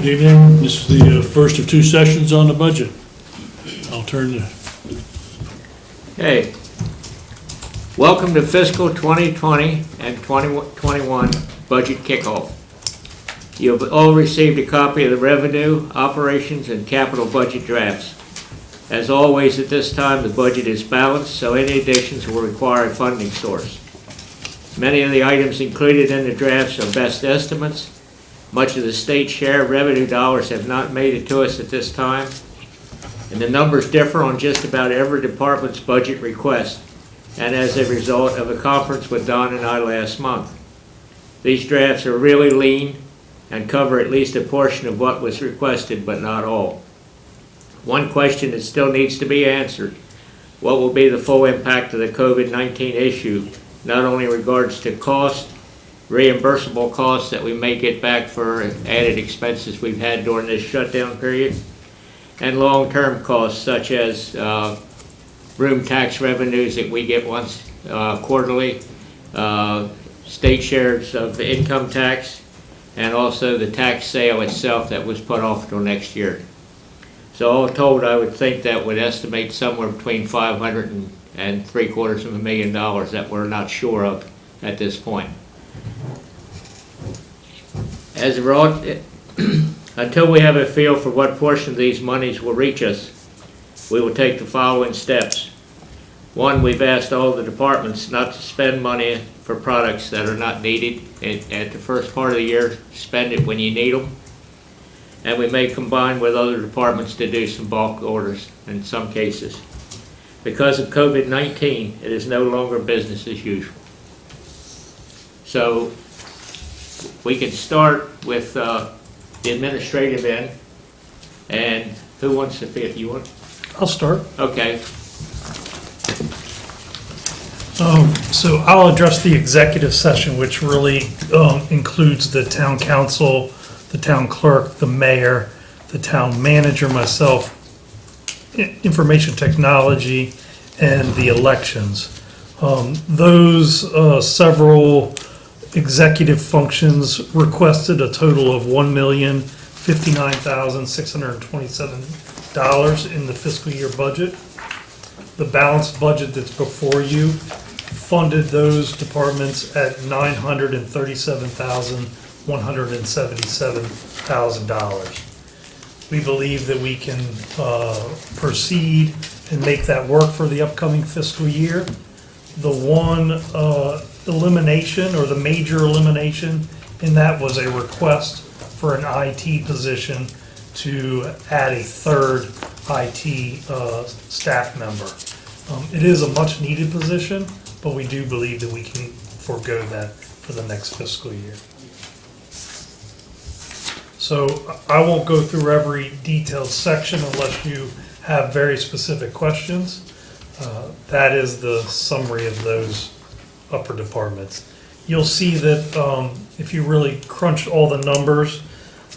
Good evening. This is the first of two sessions on the budget. I'll turn to... Hey, welcome to fiscal 2020 and 2021 budget kickoff. You've all received a copy of the revenue, operations, and capital budget drafts. As always at this time, the budget is balanced, so any additions will require a funding source. Many of the items included in the drafts are best estimates. Much of the state share revenue dollars have not made it to us at this time, and the numbers differ on just about every department's budget request, and as a result of a conference with Don and I last month. These drafts are really lean and cover at least a portion of what was requested, but not all. One question that still needs to be answered: what will be the full impact of the COVID-19 issue, not only in regards to cost, reimbursable costs that we may get back for added expenses we've had during this shutdown period, and long-term costs such as room tax revenues that we get once quarterly, state shares of the income tax, and also the tax sale itself that was put off till next year. So all told, I would think that would estimate somewhere between $500,000 and $750,000 that we're not sure of at this point. As a result, until we have a feel for what portion of these monies will reach us, we will take the following steps. One, we've asked all the departments not to spend money for products that are not needed at the first part of the year. Spend it when you need them. And we may combine with other departments to do some bulk orders in some cases. Because of COVID-19, it is no longer business as usual. So we can start with the administrative end. And who wants to fit? You want? I'll start. Okay. So I'll address the executive session, which really includes the town council, the town clerk, the mayor, the town manager, myself, information technology, and the elections. Those several executive functions requested a total of $1,059,627 in the fiscal year budget. The balanced budget that's before you funded those departments at $937,177,000. We believe that we can proceed and make that work for the upcoming fiscal year. The one elimination, or the major elimination in that, was a request for an IT position to add a third IT staff member. It is a much needed position, but we do believe that we can forego that for the next fiscal year. So I won't go through every detailed section unless you have very specific questions. That is the summary of those upper departments. You'll see that if you really crunch all the numbers,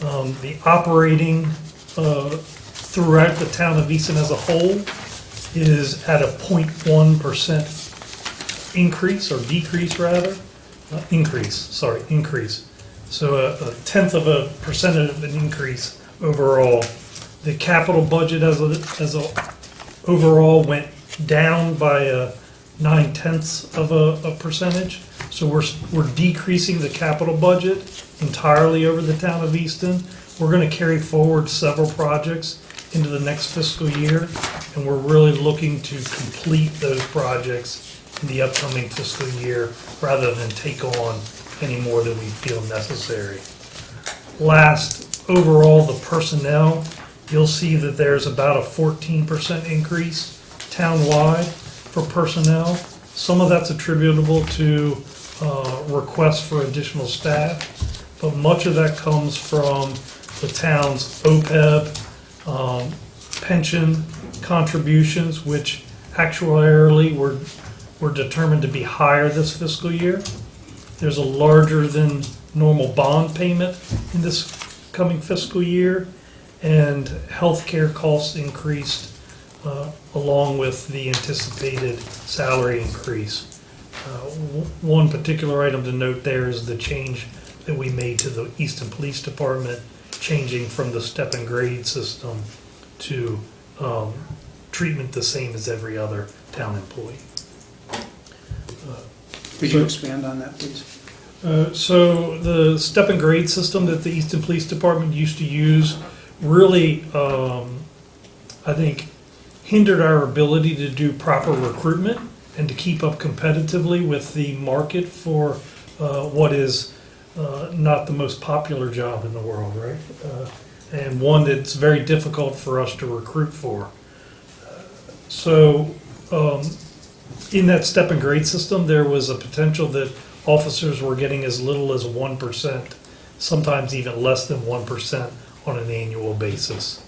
the operating throughout the town of Easton as a whole is at a 0.1% increase, or decrease rather, increase. So a tenth of a percent of an increase overall. The capital budget as a overall went down by 9/10 of a percentage. So we're decreasing the capital budget entirely over the town of Easton. We're going to carry forward several projects into the next fiscal year, and we're really looking to complete those projects in the upcoming fiscal year rather than take on any more than we feel necessary. Last, overall, the personnel, you'll see that there's about a 14% increase townwide for personnel. Some of that's attributable to requests for additional staff, but much of that comes from the town's OPEB, pension contributions, which actuarially were determined to be higher this fiscal year. There's a larger than normal bond payment in this coming fiscal year, and healthcare costs increased along with the anticipated salary increase. One particular item to note there is the change that we made to the Easton Police Department changing from the step and grade system to treatment the same as every other town employee. Could you expand on that, please? So the step and grade system that the Easton Police Department used to use really, I think, hindered our ability to do proper recruitment and to keep up competitively with the market for what is not the most popular job in the world, right? And one that's very difficult for us to recruit for. So in that step and grade system, there was a potential that officers were getting as little as 1%, sometimes even less than 1% on an annual basis.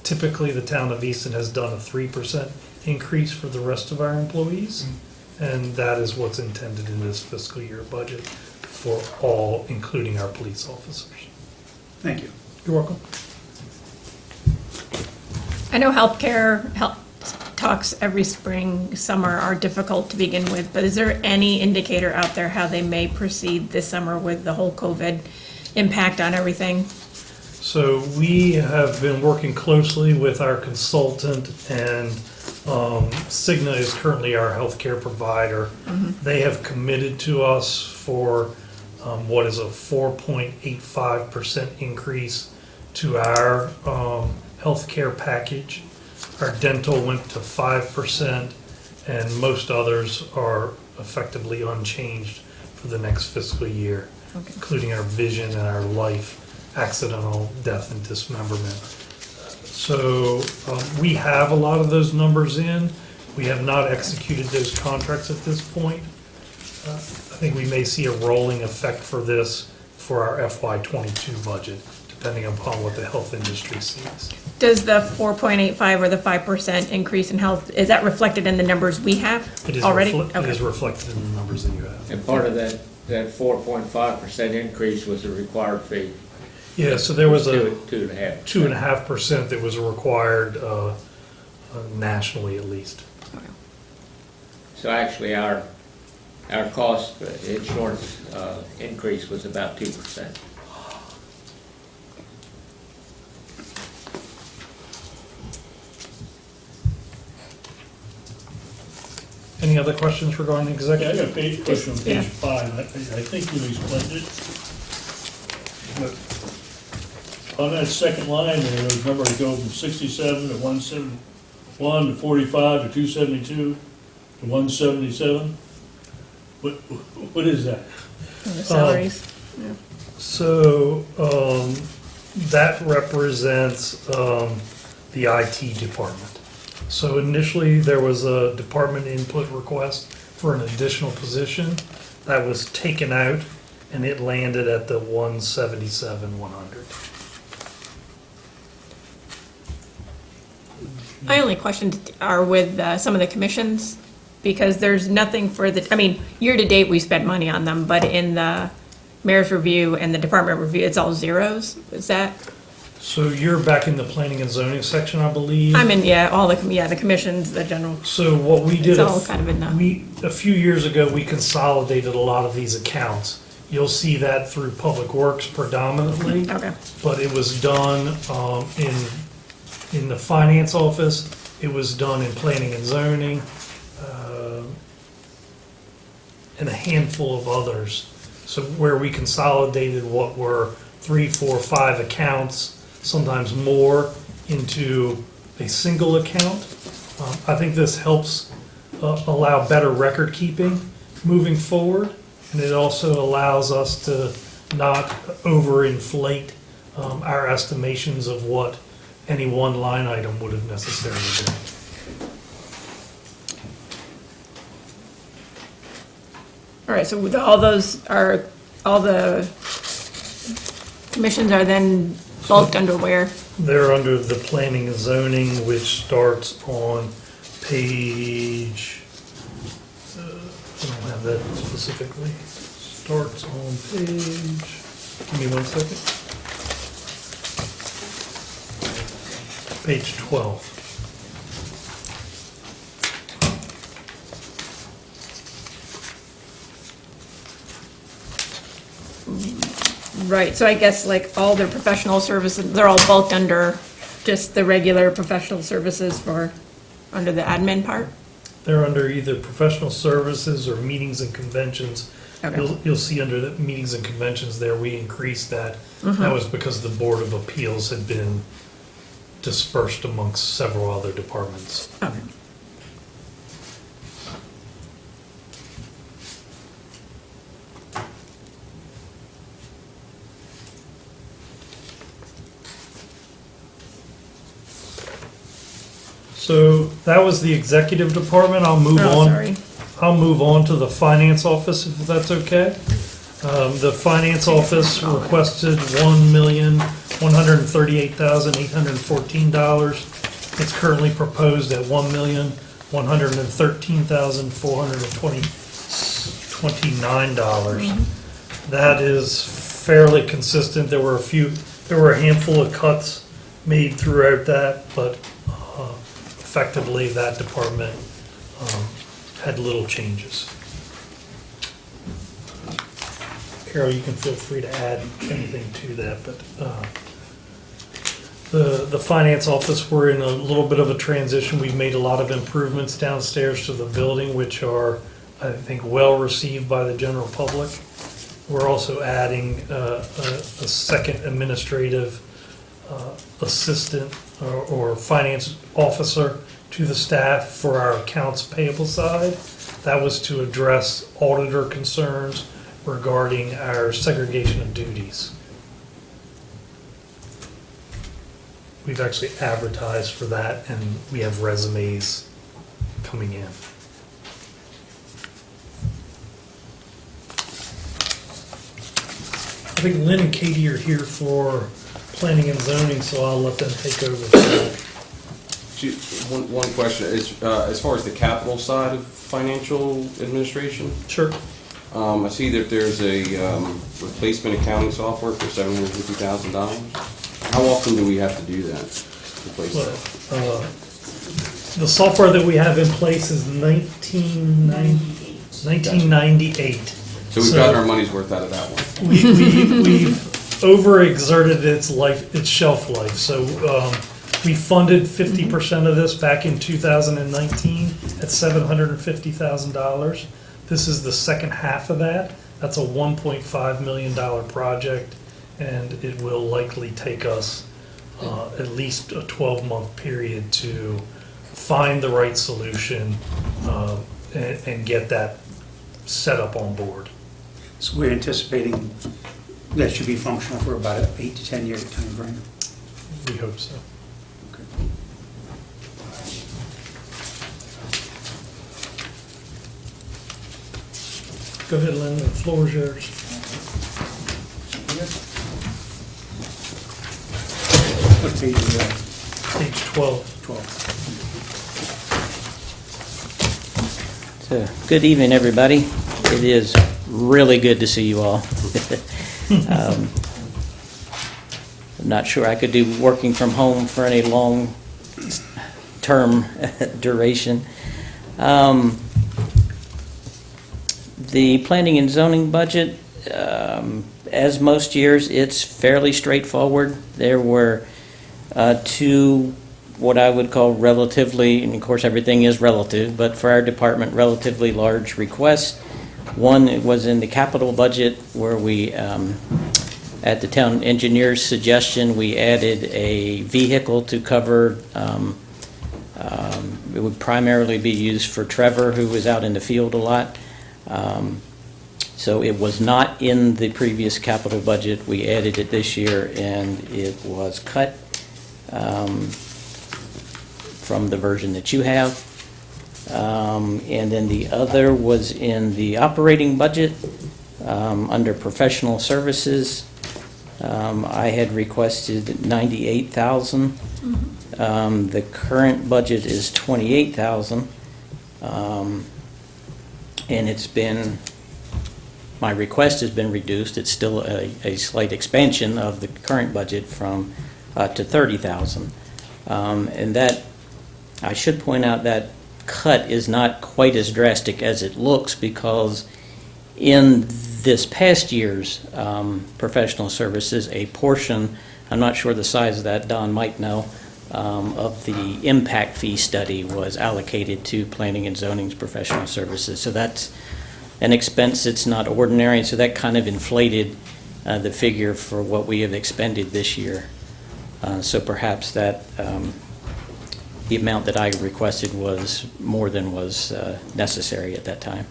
Typically, the town of Easton has done a 3% increase for the rest of our employees, and that is what's intended in this fiscal year budget for all, including our police officers. Thank you. You're welcome. I know healthcare talks every spring, summer are difficult to begin with, but is there any indicator out there how they may proceed this summer with the whole COVID impact on everything? So we have been working closely with our consultant, and Cigna is currently our healthcare provider. They have committed to us for what is a 4.85% increase to our healthcare package. Our dental went to 5%, and most others are effectively unchanged for the next fiscal year, including our vision and our life, accidental death and dismemberment. So we have a lot of those numbers in. We have not executed those contracts at this point. I think we may see a rolling effect for this for our FY22 budget, depending upon what the health industry sees. Does the 4.85 or the 5% increase in health, is that reflected in the numbers we have It is already? It is reflected in the numbers that you have. And part of that 4.5% increase was a required fee. Yeah, so there was a 2.5%. 2.5% that was required nationally at least. So actually, our cost insurance increase was about 2%. Any other questions regarding Yeah, I executive? got a question on Yeah. page 5. I think you explained it. But on that second line there, those numbers go from 67 to 171 to 45 to 272 to 177. What is that? The salaries? So that represents the IT department. So initially, there was a department input request for an additional position that was taken out, and it landed at the 177,100. My only questions are with some of the commissions, because there's nothing for the, I mean, year-to-date, we spent money on them, but in the mayor's review and the department review, it's all zeros. Is that, So you're back in the planning and zoning section, I believe. I'm in, yeah, all the, the commissions, the general, So what we did, it's all kind of in the, a few years ago, we consolidated a lot of these accounts. You'll see that through Public Works predominantly. okay. But it was done in the finance office, it was done in planning and zoning, and a handful of others. So where we consolidated what were 3, 4, 5 accounts, sometimes more, into a single account. I think this helps allow better record keeping moving forward, and it also allows us to not overinflate our estimations of what any one line item would have necessarily been. All right, so all those are, all the commissions are then bulked under where? They're under the planning and zoning, which starts on page, I don't have that specifically, starts on page, give me 1 second. Page 12. Right, so I guess like all their professional services, they're all bulked under just the regular professional services under the admin part? They're under either professional services or meetings and conventions. Okay. You'll see under the meetings and conventions there, we increased that. That was because the Board of Appeals had been dispersed amongst several other departments. Okay. So that was the executive department. I'll move Oh, on. sorry. I'll move on to the finance office, if that's okay. The finance office requested $1,138,814. It's currently proposed at $1,113,429. That is fairly consistent. There were a handful of cuts made throughout that, but effectively that department had little changes. Carol, you can feel free to add anything to that, but the finance office, we're in a little bit of a transition. We've made a lot of improvements downstairs to the building, which are, I think, well received by the general public. We're also adding a second administrative assistant or finance officer to the staff for our accounts payable side. That was to address auditor concerns regarding our segregation of duties. We've actually advertised for that, and we have resumes coming in. I think Lynn and Katie are here for planning and zoning, so I'll let them take over for that. One question, as far as the capital side of financial administration, Sure. I see that there's a replacement accounting software for $750,000. How often do we have to do that? Replace that? The software that we have in place is 1998. So we've gotten our money's worth out of that one. We've overexerted its shelf life. So we funded 50% of this back in 2019 at $750,000. This is the second half of that. That's a $1.5 million project, and it will likely take us at least a 12-month period to find the right solution and get that set up on board. So we're anticipating that should be functional for about an 8 to 10 year time frame. We hope so. Go ahead, Lynn, the floor is yours. What page is that? Page 12. 12. So, good evening, everybody. It is really good to see you all. I'm not sure I could do working from home for any long-term duration. The planning and zoning budget, as most years, it's fairly straightforward. There were two, what I would call relatively, and of course everything is relative, but for our department, relatively large requests. One was in the capital budget where we, at the town engineer's suggestion, we added a vehicle to cover, it would primarily be used for Trevor, who was out in the field a lot. So it was not in the previous capital budget. We added it this year, and it was cut from the version that you have. And then the other was in the operating budget under professional services. I had requested $98,000. The current budget is $28,000. And it's been, my request has been reduced. It's still a slight expansion of the current budget from to $30,000. And that, I should point out that cut is not quite as drastic as it looks, because in this past year's professional services, a portion, I'm not sure the size of that, Don might know, of the impact fee study was allocated to planning and zoning's professional services. So that's an expense that's not ordinary, so that kind of inflated the figure for what we have expended this year. So perhaps that the amount that I requested was more than was necessary at that time.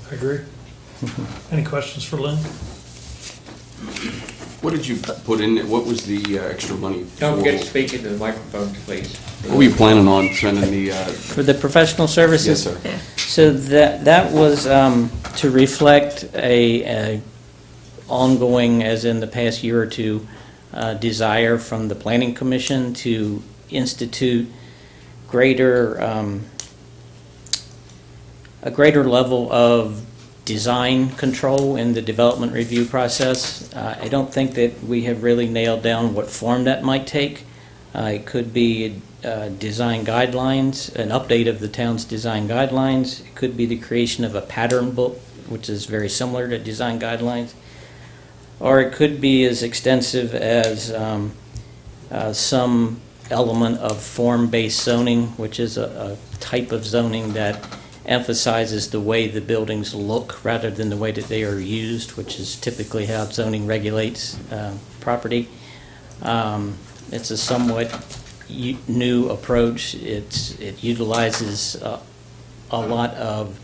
I agree. Any questions for Lynn? What did you put in, what was the extra money? Don't forget to for? speak into the microphone, please. What were you planning on spending the, For the professional services? yes, sir. So that was to reflect a ongoing, as in the past year or two, desire from the Planning Commission to institute a greater level of design control in the development review process. I don't think that we have really nailed down what form that might take. It could be design guidelines, an update of the town's design guidelines. It could be the creation of a pattern book, which is very similar to design guidelines. Or it could be as extensive as some element of form-based zoning, which is a type of zoning that emphasizes the way the buildings look rather than the way that they are used, which is typically how zoning regulates property. It's a somewhat new approach. It utilizes a lot of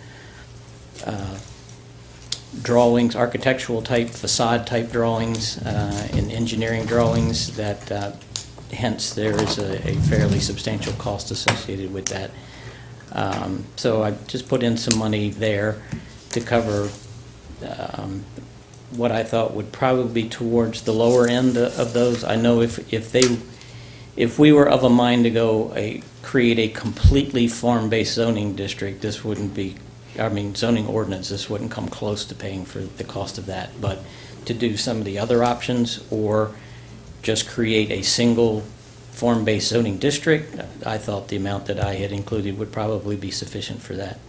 drawings, architectural type, facade type drawings, and engineering drawings that hence there is a fairly substantial cost associated with that. So I just put in some money there to cover what I thought would probably be towards the lower end of those. I know if we were of a mind to go create a completely form-based zoning district, this wouldn't be, zoning ordinance, this wouldn't come close to paying for the cost of that. But to do some of the other options or just create a single form-based zoning district, I thought the amount that I had included would probably be sufficient for that.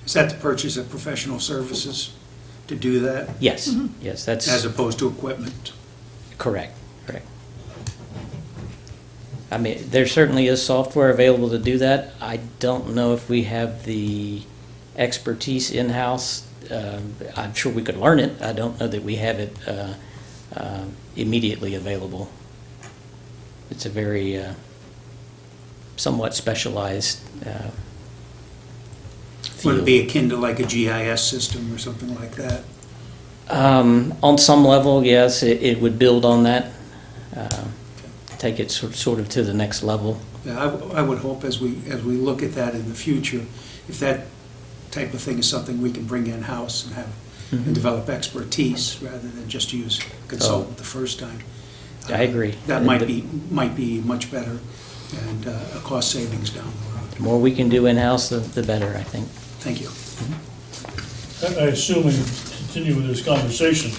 Is that the purchase of professional services to do that, Yes, yes, that's as opposed to equipment? correct. There certainly is software available to do that. I don't know if we have the expertise in-house. I'm sure we could learn it. I don't know that we have it immediately available. It's a very somewhat specialized Would field. it be akin to like a GIS system or something like that? On some level, yes, it would build on that, take it sort of to the next level. Yeah, I would hope as we look at that in the future, if that type of thing is something we can bring in-house and have and develop expertise rather than just use a consultant the first time. I agree. That might be much better and a cost savings down the road. The more we can do in-house, the better, I think. Thank you. I assume, and continue with this conversation,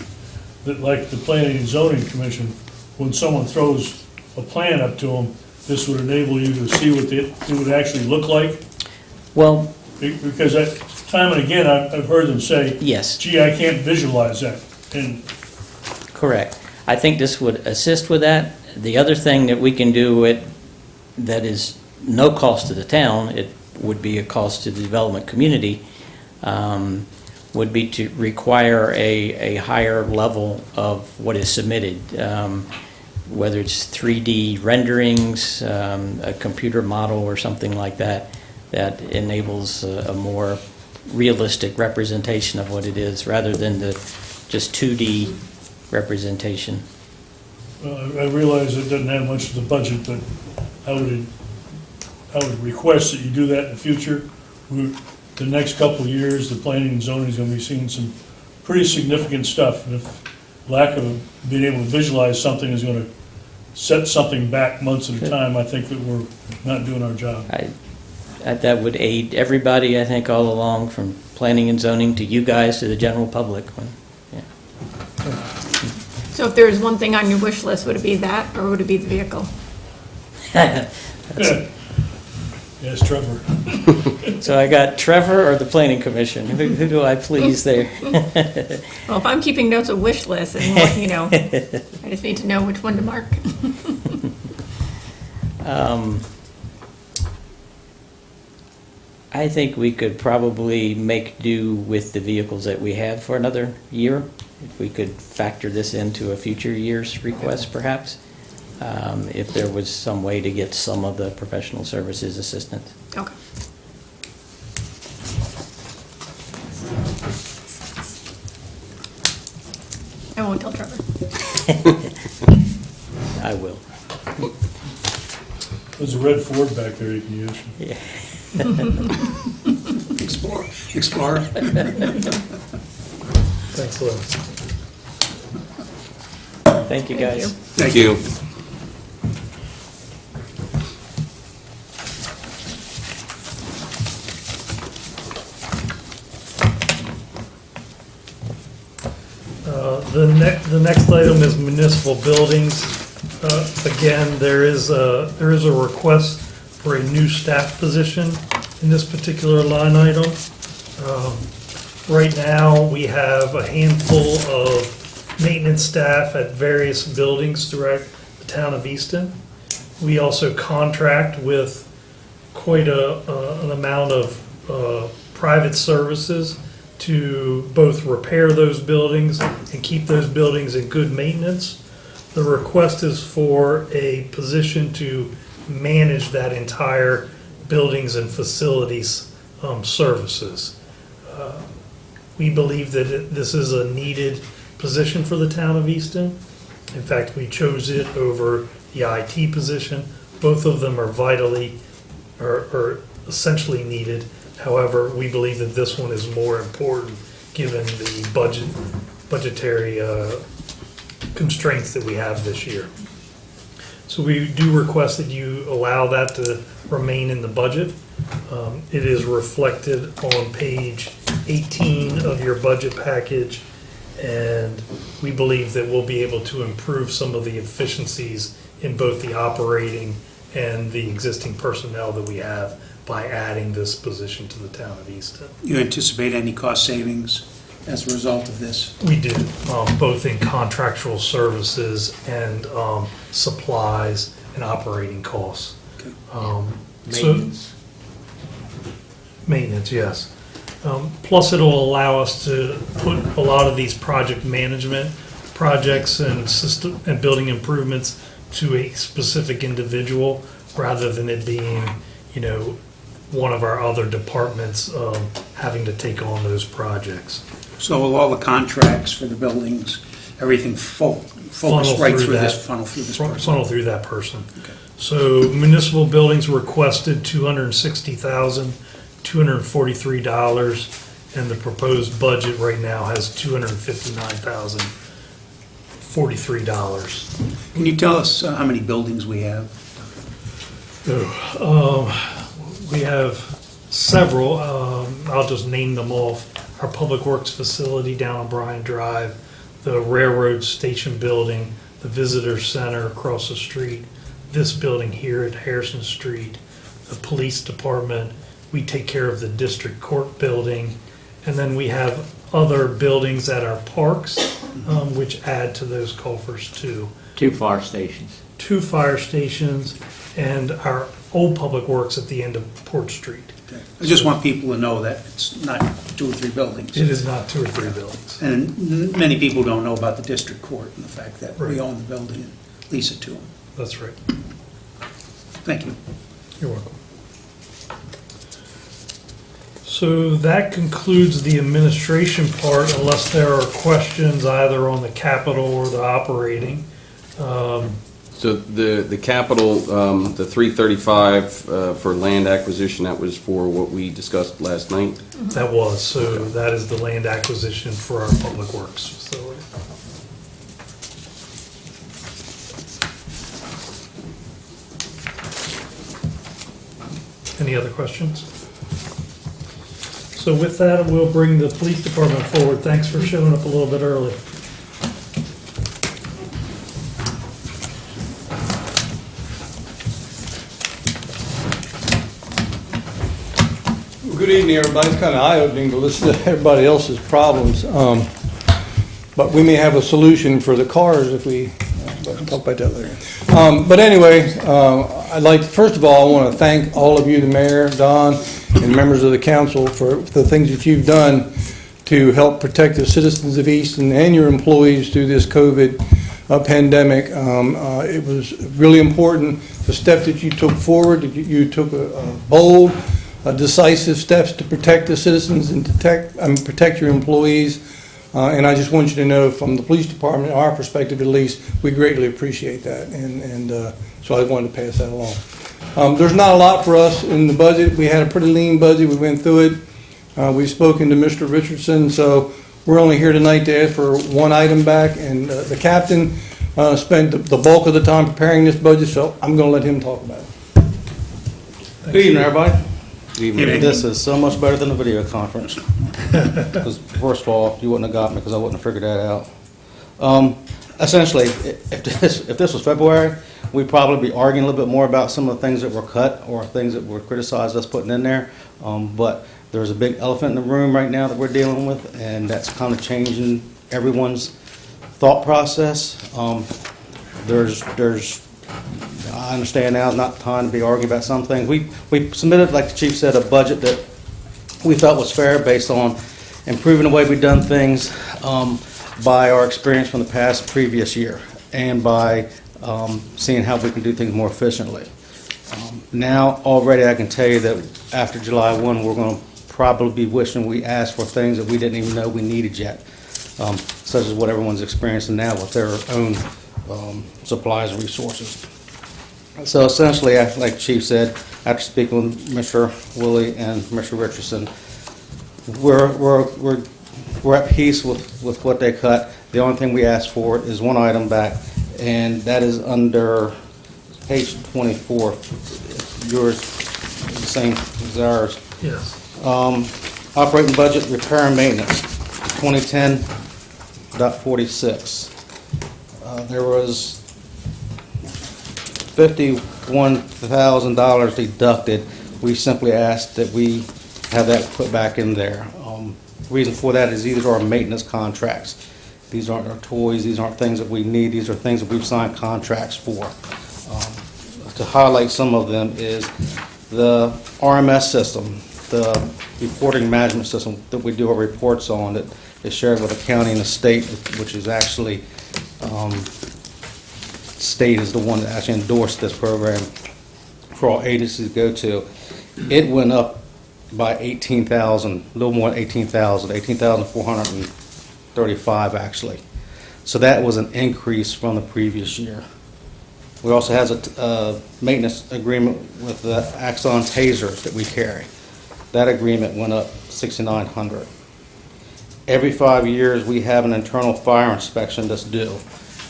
that like the Planning and Zoning Commission, when someone throws a plan up to them, this would enable you to see what it would actually look like? Well, Because time and again, I've heard them say, yes. gee, I can't visualize that. And Correct. I think this would assist with that. The other thing that we can do that is no cost to the town, it would be a cost to the development community, would be to require a higher level of what is submitted, whether it's 3D renderings, a computer model or something like that, that enables a more realistic representation of what it is rather than the just 2D representation. I realize it doesn't have much of the budget, but I would request that you do that in the future. The next couple of years, the planning and zoning is going to be seeing some pretty significant stuff. And if lack of being able to visualize something is going to set something back months at a time, I think that we're not doing our job. That would aid everybody, I think, all along, from planning and zoning to you guys to the general public. Yeah. So if there was one thing on your wish list, would it be that, or would it be the vehicle? Yes, Trevor. So I got Trevor or the planning commission? Who do I please there? Well, if I'm keeping notes of wish lists, and, I just need to know which one to mark. I think we could probably make do with the vehicles that we have for another year. If we could factor this into a future year's request, perhaps. If there was some way to get some of the professional services assistance. Okay. I won't tell Trevor. I will. There's a red Ford back there you can use. Yeah. Explorer. Thanks, Lou. Thank you, Thank guys. you. Thank you. The next item is municipal buildings. Again, there is a request for a new staff position in this particular line item. Right now, we have a handful of maintenance staff at various buildings throughout the town of Easton. We also contract with quite an amount of private services to both repair those buildings and keep those buildings in good maintenance. The request is for a position to manage that entire buildings and facilities services. We believe that this is a needed position for the town of Easton. In fact, we chose it over the IT position. Both of them are vitally or essentially needed. However, we believe that this one is more important given the budgetary constraints that we have this year. So we do request that you allow that to remain in the budget. It is reflected on page 18 of your budget package, and we believe that we'll be able to improve some of the efficiencies in both the operating and the existing personnel that we have by adding this position to the town of Easton. You anticipate any cost savings as a result of this? We do, both in contractual services and supplies and operating costs. Okay. Maintenance. Maintenance, yes. Plus, it'll allow us to put a lot of these project management projects and system and building improvements to a specific individual rather than it being, one of our other departments having to take on those projects. So will all the contracts for the buildings, everything focus right through this, funnel through this person? Funnel through that person. Okay. So municipal buildings requested $260,243, and the proposed budget right now has $259,043. Can you tell us how many buildings we have? We have several. I'll just name them off. Our Public Works facility down on Bryan Drive, the railroad station building, the visitor center across the street, this building here at Harrison Street, the police department. We take care of the district court building, and then we have other buildings at our parks, which add to those coffers too. 2 fire stations. 2 fire stations and our old Public Works at the end of Port Street. Okay. I just want people to know that it's not 2 or 3 buildings. It is not 2 or 3 buildings. And many people don't know about the district court and the fact that Right. we own the building and lease it to them. That's right. Thank you. You're welcome. So that concludes the administration part, unless there are questions either on the capital or the operating. So the capital, the 335 for land acquisition, that was for what we discussed last night? That was, so that is the land acquisition for our Public Works facility. Any other questions? So with that, we'll bring the police department forward. Thanks for showing up a little bit early. Good evening, everybody. It's kind of eye-opening to listen to everybody else's problems. But we may have a solution for the cars if we, but I'll talk about that later. But anyway, I'd like, first of all, I want to thank all of you, the mayor, Don, and members of the council for the things that you've done to help protect the citizens of Easton and your employees through this COVID pandemic. It was really important, the step that you took forward. You took a bold, decisive steps to protect the citizens and protect your employees. And I just want you to know, from the police department, our perspective at least, we greatly appreciate that. And so I wanted to pass that along. There's not a lot for us in the budget. We had a pretty lean budget. We went through it. We've spoken to Mr. Richardson, so we're only here tonight to ask for one item back. And the captain spent the bulk of the time preparing this budget, so I'm going to let him talk about it. Good evening, everybody. Evening. This is so much better than a video conference. Because first of all, you wouldn't have got me because I wouldn't have figured that out. Essentially, if this was February, we'd probably be arguing a little bit more about some of the things that were cut or things that were criticized us putting in there. But there's a big elephant in the room right now that we're dealing with, and that's kind of changing everyone's thought process. I understand now is not the time to be arguing about some things. We submitted, like the chief said, a budget that we felt was fair based on improving the way we've done things by our experience from the previous year and by seeing how we can do things more efficiently. Now already I can tell you that after July 1 we're going to probably be wishing we asked for things that we didn't even know we needed yet, such as what everyone's experiencing now with their own supplies and resources. So essentially, like the chief said, after speaking with Mr. Willie and Mr. Richardson, we're at peace with what they cut. The only thing we asked for is one item back, and that is under page 24. Yours is the same as ours. Yes. Operating budget, repair and maintenance, 2010.46. There was $51,000 deducted. We simply asked that we have that put back in there. The reason for that is these are our maintenance contracts. These aren't our toys. These aren't things that we need. These are things that we've signed contracts for. To highlight some of them is the RMS system, the reporting management system that we do our reports on, that is shared with the county and the state, which is actually state is the one that actually endorsed this program for all agencies to go to. It went up by 18,000, a little more than 18,000, 18,435 actually. So that was an increase from the previous year. We also have a maintenance agreement with the Axon tasers that we carry. That agreement went up 6,900. Every 5 years we have an internal fire inspection that's due.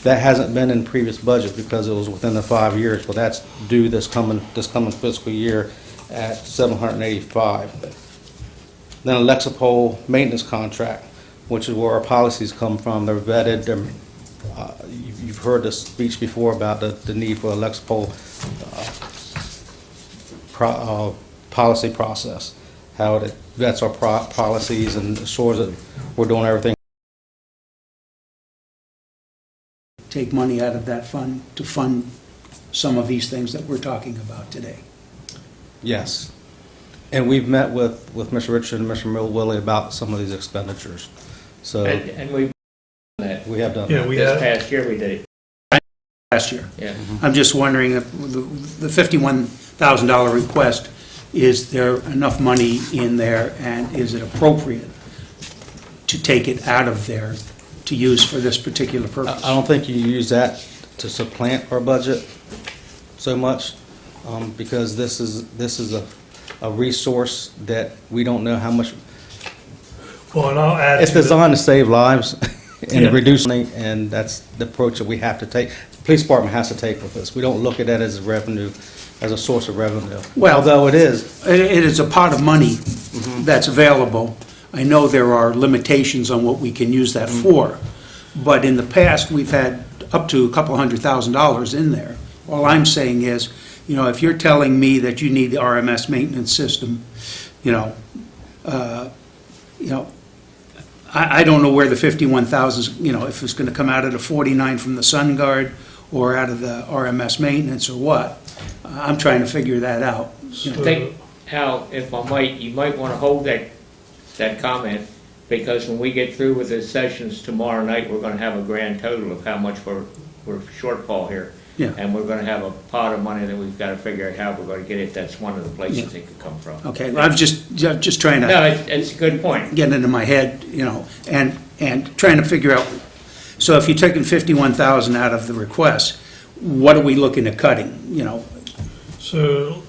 That hasn't been in previous budget because it was within the 5 years, but that's due this coming fiscal year at $785. Then a Lexapol maintenance contract, which is where our policies come from. They're vetted. You've heard this speech before about the need for a Lexapol policy process, how it vets our policies and assures that we're doing everything. Take money out of that fund to fund some of these things that we're talking about today. Yes. And we've met with Mr. Richard and Mr. Willie about some of these expenditures. So And we've done that. we have done Yeah, that. we This have. past year we did it. Last year. Yeah. I'm just wondering if the $51,000 request, is there enough money in there, and is it appropriate to take it out of there to use for this particular purpose? I don't think you use that to supplant our budget so much, because this is a resource that we don't know how much. Well, and I'll add It's to that. designed to save lives and Yeah. to reduce money, and that's the approach that we have to take. The police department has to take with this. We don't look at that as revenue. as a source of revenue. Well- Although it is, It is a pot of money that's available. I know there are limitations on what we can use that for, but in the past, we've had up to a couple $100,000 in there. All I'm saying is, you know, if you're telling me that you need the RMS maintenance system, you know, I don't know where the 51,000, you know, if it's gonna come out of the 49 from the Sun Guard or out of the RMS maintenance or what. I'm trying to figure that out. I think, Al, if I might, you might want to hold that comment, because when we get through with the sessions tomorrow night, we're going to have a grand total of how much we're shortfall here. Yeah. And we're going to have a pot of money that we've got to figure out how we're going to get it. That's one of the places it could come from. Okay, I'm just trying No, to it's a good point. get into my head, you know, and trying to figure out, so if you're taking 51,000 out of the request, what are we looking at cutting, you know? So,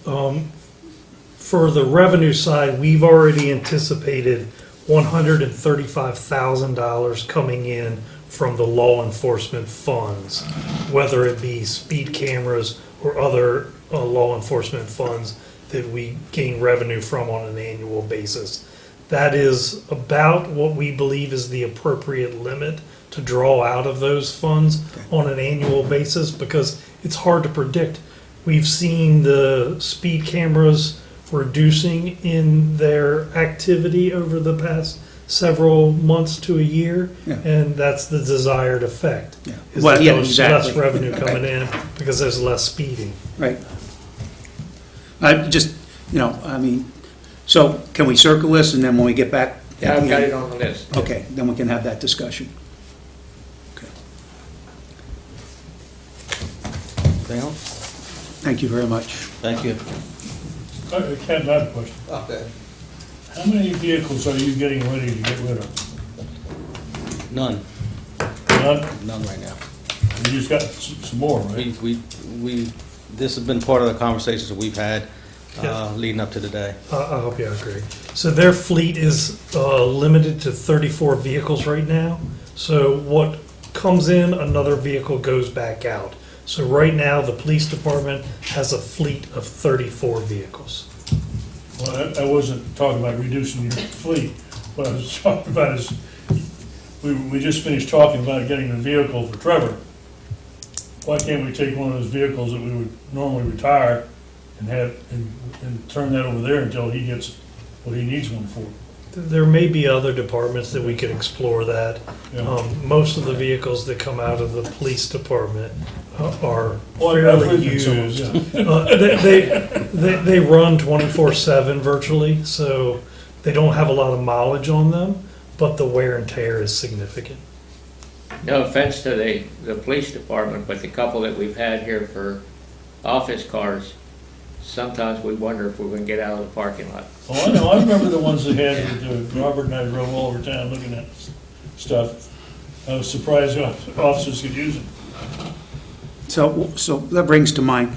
for the revenue side, we've already anticipated $135,000 coming in from the law enforcement funds, whether it be speed cameras or other law enforcement funds that we gain revenue from on an annual basis. That is about what we believe is the appropriate limit to draw out of those funds on an annual basis, because it's hard to predict. We've seen the speed cameras reducing in their activity over the past several months to a year, Yeah. and that's the desired effect. Yeah. Is Well, that yeah, there's exactly. less revenue coming in because there's less speeding. Right. I just, you know, I mean, so can we circle this, and then when we get back? Yeah, I've got it on the list. Okay, then we can have that discussion. Okay. anything else? Thank you very much. Thank you. Ken, I have a question. Okay. How many vehicles are you getting ready to get rid of? None, None? none right now. You just got some more, right? This has been part of the conversations that we've had Yeah. leading up to today. I hope you agree. So their fleet is limited to 34 vehicles right now. So what comes in, another vehicle goes back out. So right now, the police department has a fleet of 34 vehicles. Well, I wasn't talking about reducing your fleet. What I was talking about is, we just finished talking about getting a vehicle for Trevor. Why can't we take one of those vehicles that we would normally retire and turn that over there until he gets what he needs one for? There may be other departments that we could explore that. Yeah. Most of the vehicles that come out of the police department are Well, I've fairly ridden in some of used. them, They run 24/7 virtually, so they don't have a lot of mileage on them, but the wear and tear is significant. No offense to the police department, but the couple that we've had here for office cars, sometimes we wonder if we're going to get out of the parking lot. Oh, I know, I remember the ones that had, Robert and I drove all over town looking at stuff. I was surprised officers could use them. So that brings to mind,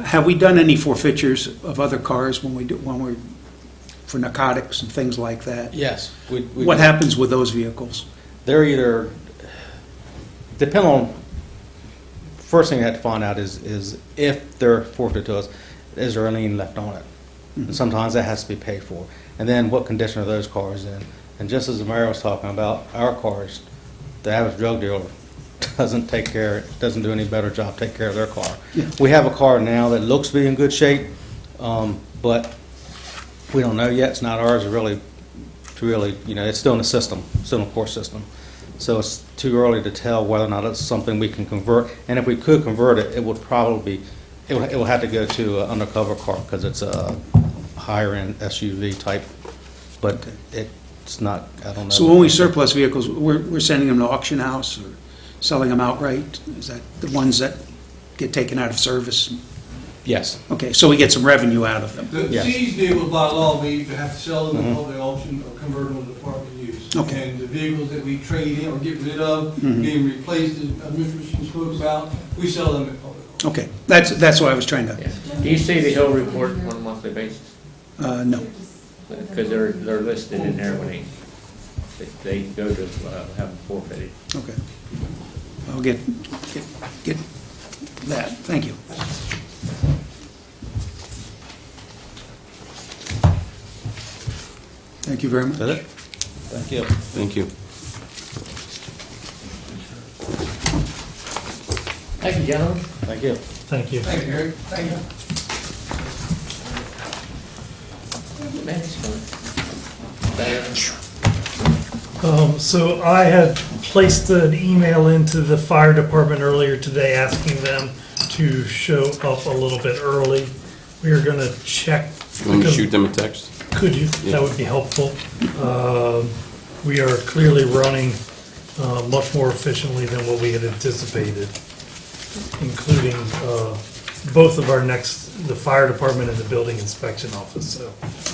have we done any forfeitures of other cars when we're, for narcotics and things like that? Yes. What happens with those vehicles? They're either, depend on, first thing you have to find out is if they're forfeited to us, is there a lien left on it? And sometimes that has to be paid for. And then what condition are those cars in? And just as the mayor was talking about, our cars, the average drug dealer doesn't do any better job taking care of their car. Yeah. We have a car now that looks to be in good shape, but we don't know yet. It's not ours to really, it's still in the system, still in the court system. So it's too early to tell whether or not it's something we can convert. And if we could convert it, it would probably be, it will have to go to an undercover car because it's a higher-end SUV type, but it's not, I don't know. So when we surplus vehicles, we're sending them to auction house or selling them outright? Is that the ones that get taken out of service? Yes. Okay, so we get some revenue out of them. The Yes. seized vehicles by law, we either have to sell them in public auction or convert them to department use. Okay. And the vehicles that we trade in or get rid of, being replaced, as Mr. Richardson spoke about, we sell them at public auction. Okay, that's what I was trying to, Yeah. Do you see the Hill report on a monthly basis? no. Because they're listed in there when they go to have them forfeited. Okay. I'll get that. Thank you. Thank you very much. Is that it? Thank you. Thank you. Thank you, gentlemen. Thank you. Thank you. Thank you, Eric. Thank you. So I had placed an email into the fire department earlier today asking them to show up a little bit early. We are gonna check. You want me to shoot them a text? Could you? That would be helpful. We are clearly running much more efficiently than what we had anticipated, including both of our the fire department and the building inspection office. So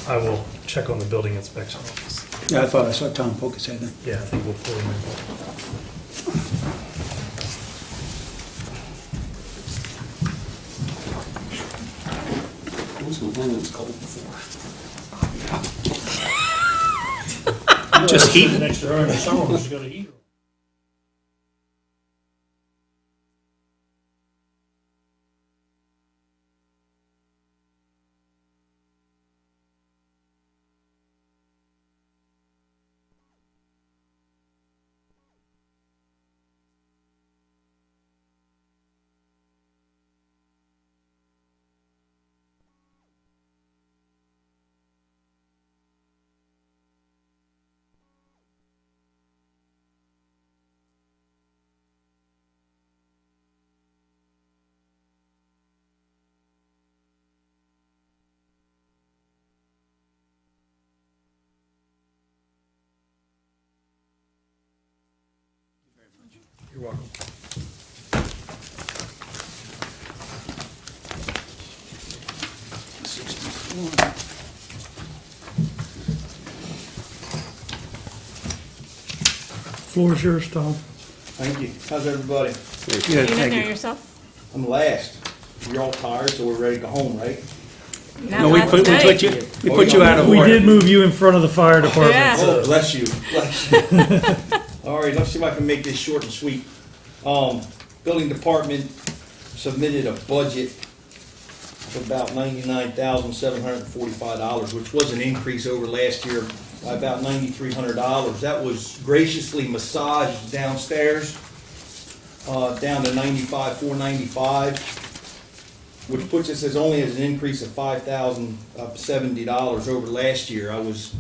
I will check on the building inspection office. Yeah, I thought I saw Tom poke his head in. Yeah, I think we'll pull him in. Just heat. Next to her in the summer, she's got a heater. You're welcome. Floor is yours, Tom. Thank you. How's everybody? Yeah, You in thank there you. yourself? I'm last. You're all tired, so we're ready to go home, right? No, we put you out of We order. did move you in front of the fire department. Yeah. so- Oh, bless you. Bless you. All right, let's see if I can make this short and sweet. Building department submitted a budget of about $99,745, which was an increase over last year by about $9,300. That was graciously massaged downstairs, down to $95,495, which puts us as only as an increase of $5,070 over last year. I was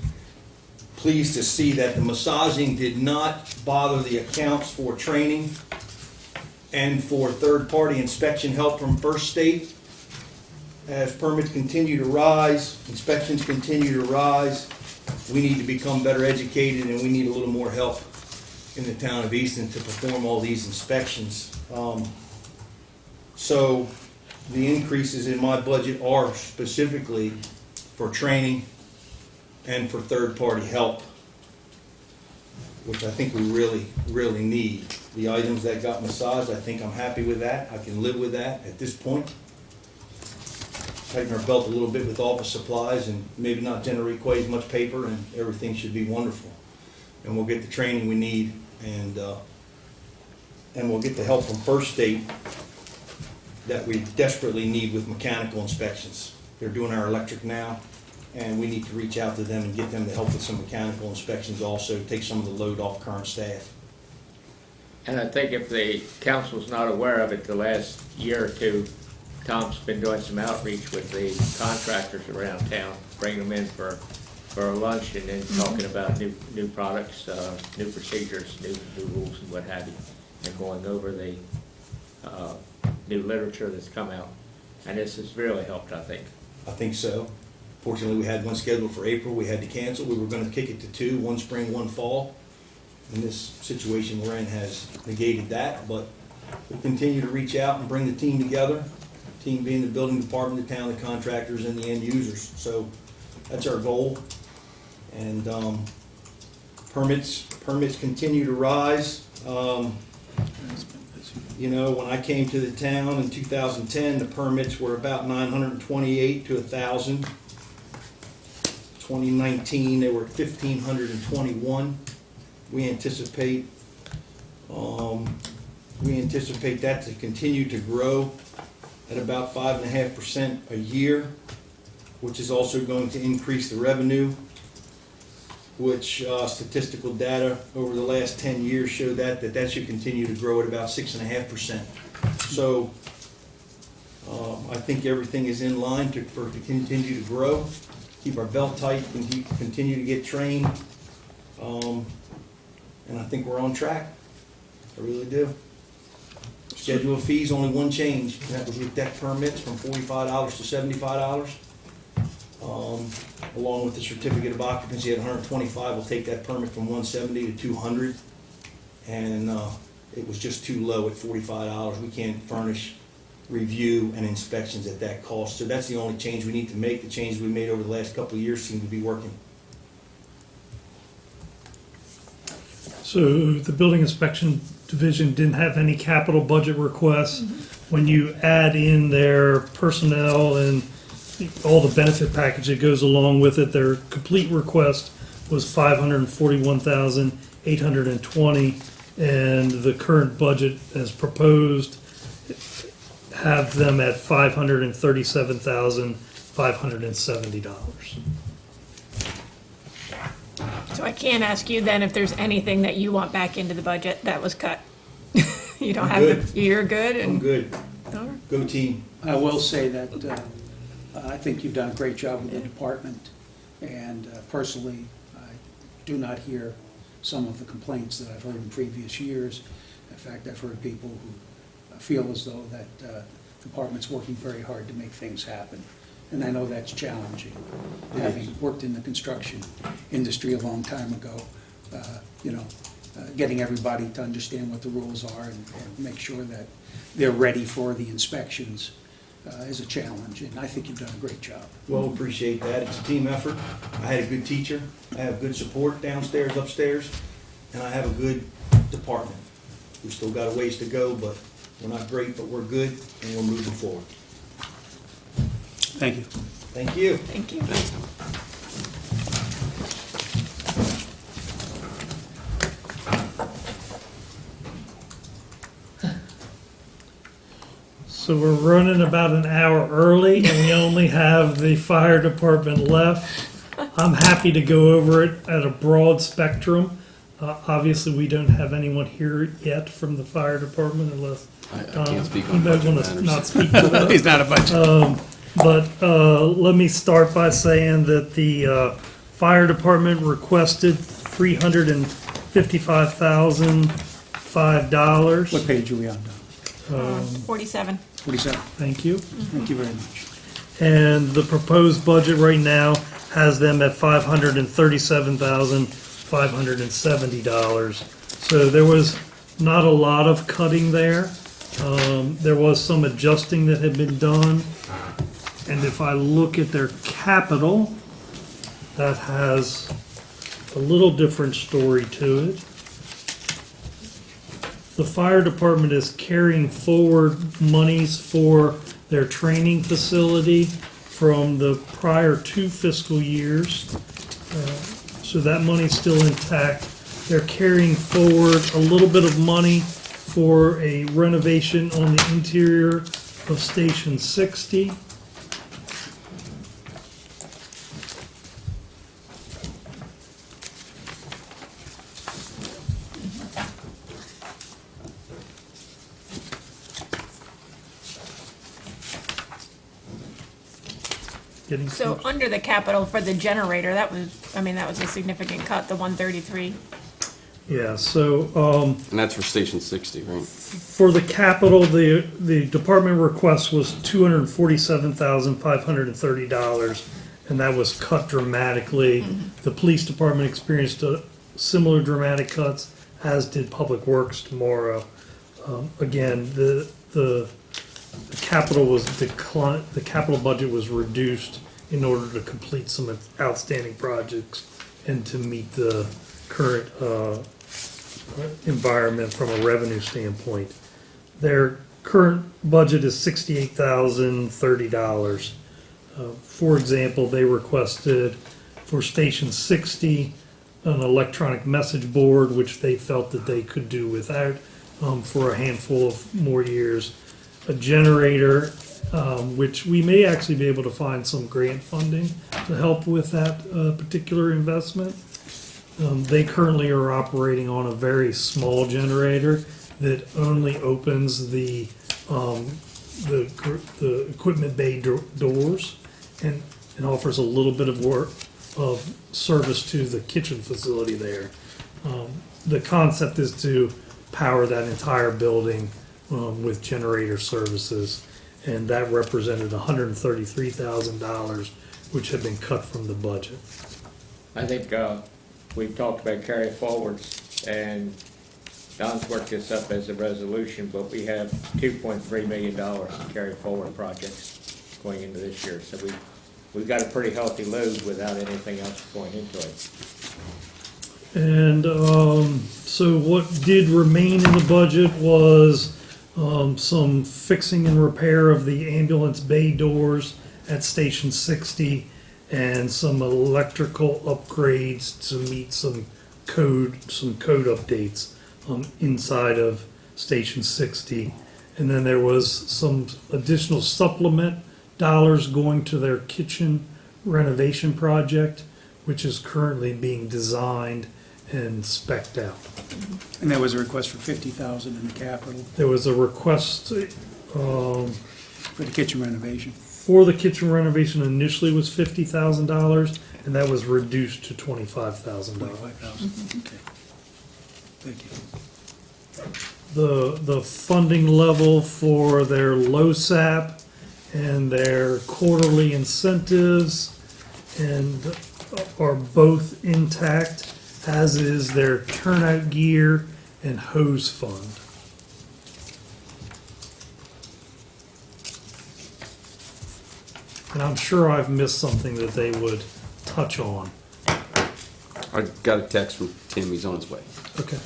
pleased to see that the massaging did not bother the accounts for training and for third-party inspection help from First State. As permits continue to rise, inspections continue to rise, we need to become better educated and we need a little more help in the town of Easton to perform all these inspections. So the increases in my budget are specifically for training and for third-party help, which I think we really, really need. The items that got massaged, I think I'm happy with that. I can live with that at this point. Tighten our belt a little bit with office supplies and maybe not generate quite as much paper, and everything should be wonderful. And we'll get the training we need, and we'll get the help from First State that we desperately need with mechanical inspections. They're doing our electric now, and we need to reach out to them and get them to help with some mechanical inspections also, take some of the load off current staff. And I think if the council's not aware of it, the last year or two, Tom's been doing some outreach with the contractors around town, bringing them in for a lunch and then talking about new products, new procedures, new rules and what have you, and going over the new literature that's come out. And this has really helped, I think. I think so. Fortunately, we had one scheduled for April. We had to cancel. We were going to kick it to two, one spring, one fall. And this situation we're in has negated that, but we'll continue to reach out and bring the team together. Team being the building department, the town, the contractors, and the end users. So that's our goal. And permits continue to rise. You know, when I came to the town in 2010, the permits were about 928 to 1,000. 2019, they were 1,521. We anticipate that to continue to grow at about 5.5% a year, which is also going to increase the revenue. which statistical data over the last 10 years show that should continue to grow at about 6.5%. So I think everything is in line to continue to grow, keep our belt tight, and continue to get trained. And I think we're on track. I really do. Schedule of fees, only one change, and that was with deck permits from $45 to $75. Along with the certificate of occupancy at 125, we'll take that permit from 170 to 200. And it was just too low at $45. We can't furnish review and inspections at that cost. So that's the only change we need to make. The changes we made over the last couple of years seem to be working. So the building inspection division didn't have any capital budget requests. When you add in their personnel and all the benefit package that goes along with it, their complete request was $541,820, and the current budget as proposed have them at $537,570. So I can't ask you then if there's anything that you want back into the budget that was cut. You don't I'm have, you're good I'm and. good. All right. Go team. I will say that I think you've done a great job with the department, and personally, I do not hear some of the complaints that I've heard in previous years. In fact, I've heard people who feel as though that the department's working very hard to make things happen. And I know that's challenging. Having worked in the construction industry a long time ago, getting everybody to understand what the rules are and make sure that they're ready for the inspections is a challenge, and I think you've done a great job. Well, appreciate that. It's a team effort. I had a good teacher. I have good support downstairs, upstairs, and I have a good department. We've still got a ways to go, but we're not great, but we're good, and we're moving forward. Thank you. Thank you. Thank you. So we're running about an hour early, and we only have the fire department left. I'm happy to go over it at a broad spectrum. Obviously, we don't have anyone here yet from the fire department unless I can't speak you on might budget want to matters. not speak to that. He's not a budget. But let me start by saying that the fire department requested $355,005. What page are we on now? 47. 47. Thank you. Thank you very much. And the proposed budget right now has them at $537,570. So there was not a lot of cutting there. There was some adjusting that had been done. And if I look at their capital, that has a little different story to it. The fire department is carrying forward monies for their training facility from the prior 2 fiscal years. So that money's still intact. They're carrying forward a little bit of money for a renovation on the interior of Station 60. Getting So close. under the capital for the generator, that was a significant cut, the 133. Yeah, so, And that's for Station 60, right? for the capital, the department request was $247,530, and that was cut dramatically. The police department experienced a similar dramatic cuts, as did Public Works tomorrow. Again, the capital was declined, the capital budget was reduced in order to complete some outstanding projects and to meet the current environment from a revenue standpoint. Their current budget is $68,030. For example, they requested for Station 60 an electronic message board, which they felt that they could do without for a handful of more years. A generator, which we may actually be able to find some grant funding to help with that particular investment. They currently are operating on a very small generator that only opens the equipment bay doors and offers a little bit of work of service to the kitchen facility there. The concept is to power that entire building with generator services, and that represented $133,000, which had been cut from the budget. I think we've talked about carry forwards, and Don's worked this up as a resolution, but we have $2.3 million in carry forward projects going into this year. So we've got a pretty healthy load without anything else going into it. And so what did remain in the budget was some fixing and repair of the ambulance bay doors at Station 60 and some electrical upgrades to meet some code updates inside of Station 60. And then there was some additional supplement dollars going to their kitchen renovation project, which is currently being designed and spec'd out. And there was a request for 50,000 in the capital There was a request for the kitchen renovation. for the kitchen renovation initially was $50,000, and that was reduced to $25,000. 25,000, okay. Thank you. The funding level for their LoSAP and their quarterly incentives and are both intact, as is their turnout gear and hose fund. And I'm sure I've missed something that they would touch on. I got a text from Tim, he's on his way. Okay.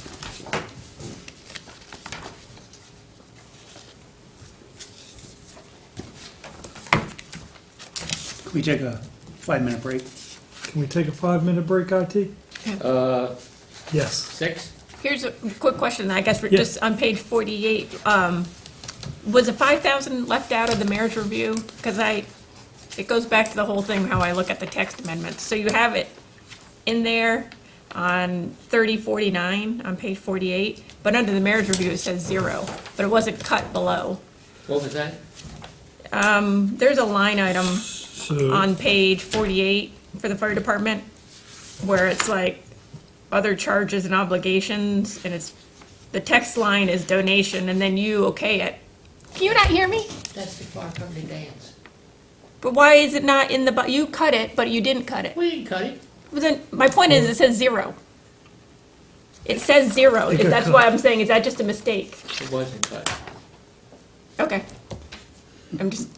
Can we take a 5-minute break? Can we take a 5-minute break, IT? Yes. 6? Here's a quick question, I guess, for Yeah. just on page 48. Was the 5,000 left out of the mayor's review? Because it goes back to the whole thing, how I look at the text amendments. So you have it in there on 3049 on page 48, but under the mayor's review, it says 0, but it wasn't cut below. What was that? There's a line item So, on page 48 for the fire department where it's like other charges and obligations, and the text line is donation, and then you okay it. Can you not hear me? That's the fire company dance. But why is it not in the, you cut it, but you didn't cut it? We didn't cut it. But then, my point is, it says 0. It says 0, It got that's cut. why I'm saying, is that just a mistake? It wasn't cut. Okay. I'm just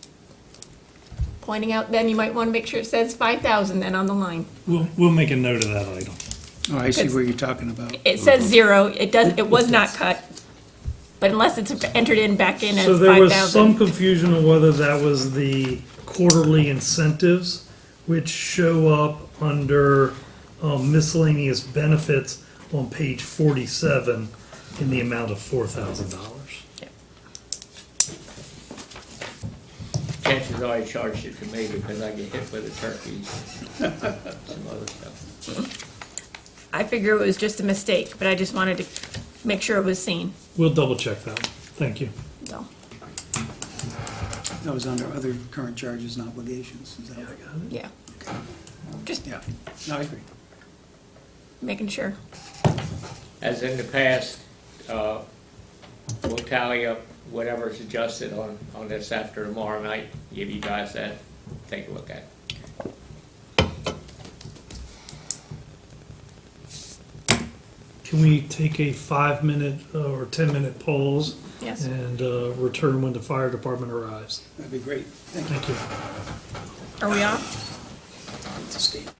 pointing out, then you might want to make sure it says 5,000 then on the line. we'll make a note of that item. Oh, I see where you're talking about. It says 0, it was not cut, but unless it's entered in back in as 5,000. So there was some confusion on whether that was the quarterly incentives, which show up under miscellaneous benefits on page 47 in the amount of $4,000. Chances are I charged it to me because I get hit with the turkeys, some other stuff. I figure it was just a mistake, but I just wanted to make sure it was seen, We'll double check that one. Thank you. so. That was under other current charges and obligations, is that what I got? Yeah. Just Yeah, no, I agree. making sure. As in the past, we'll tally up whatever's adjusted on this after tomorrow night, give you guys that, take a look at it. Can we take a 5-minute or 10-minute pause? Yes. And return when the fire department arrives? That'd be great. Thank you. Thank you. Are we off? To Steve.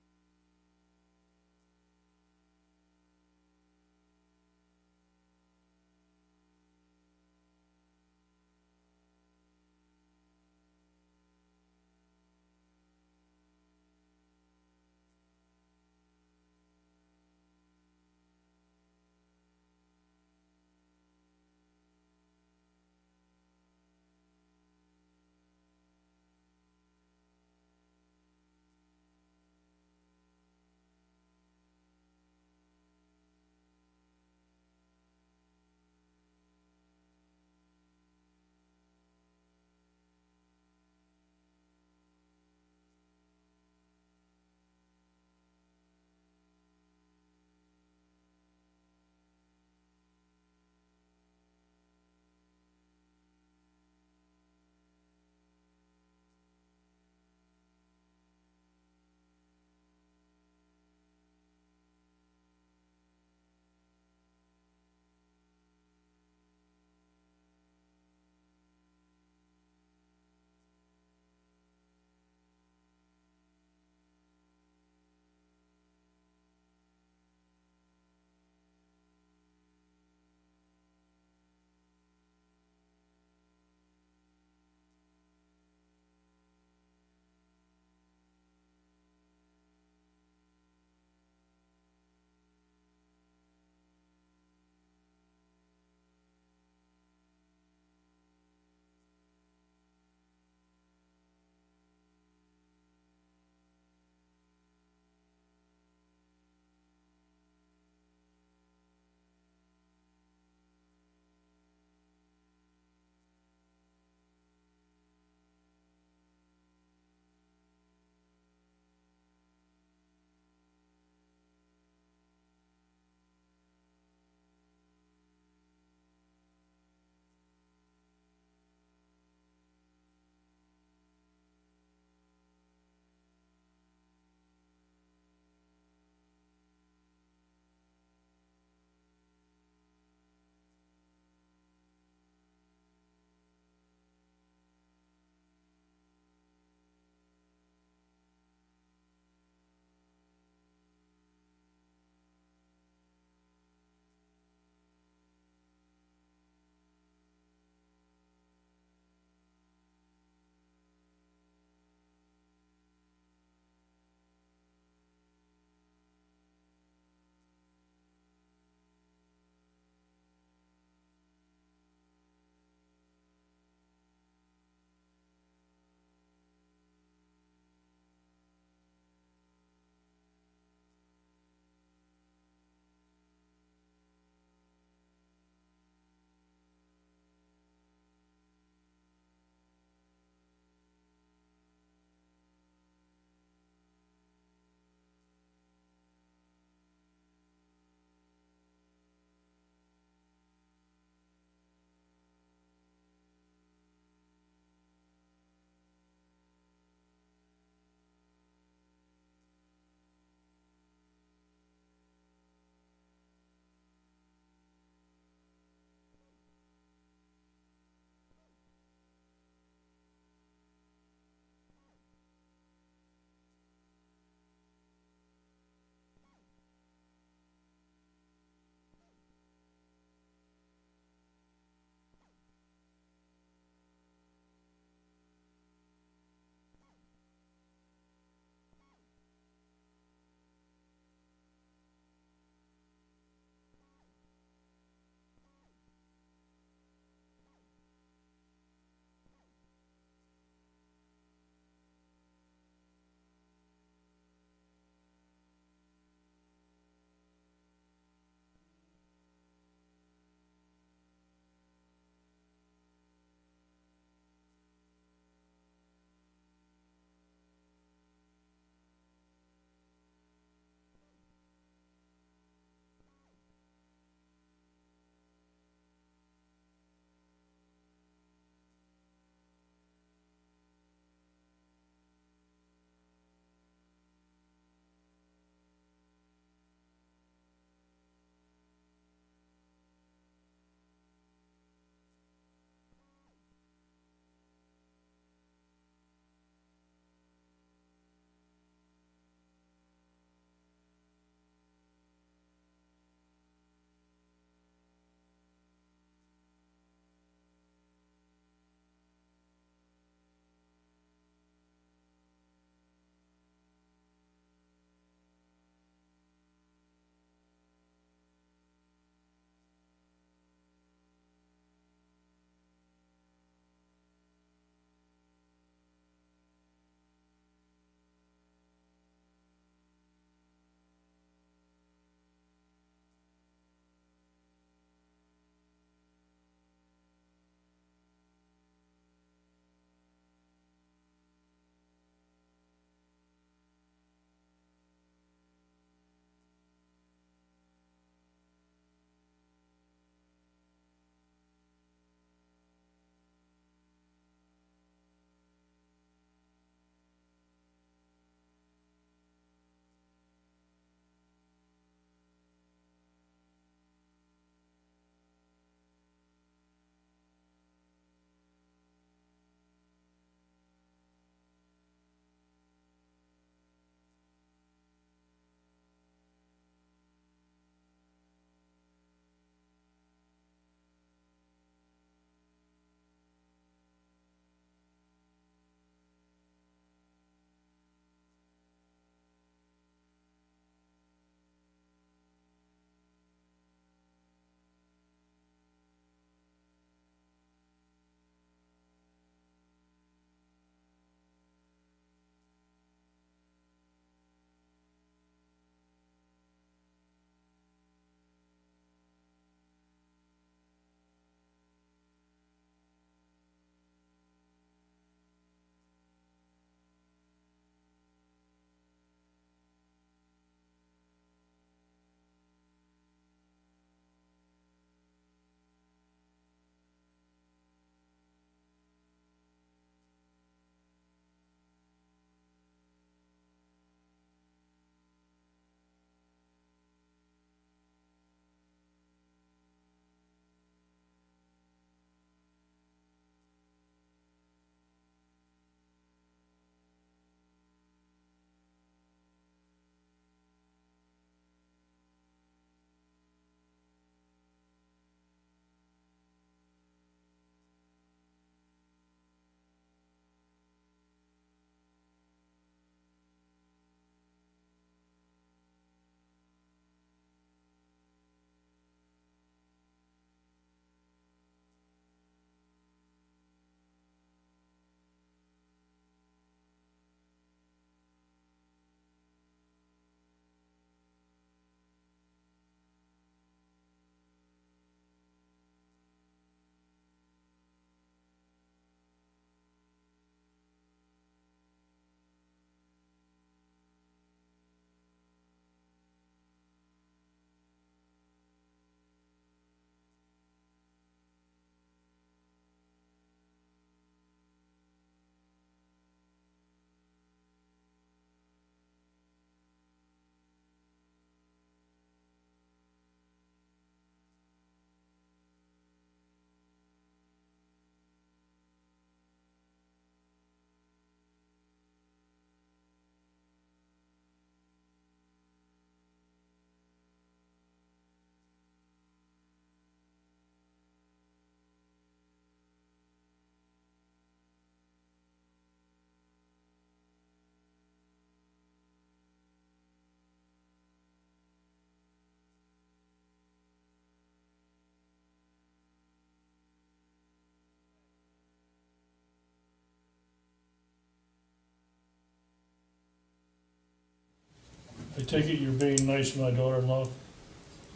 I take it you're being nice to my daughter-in-law?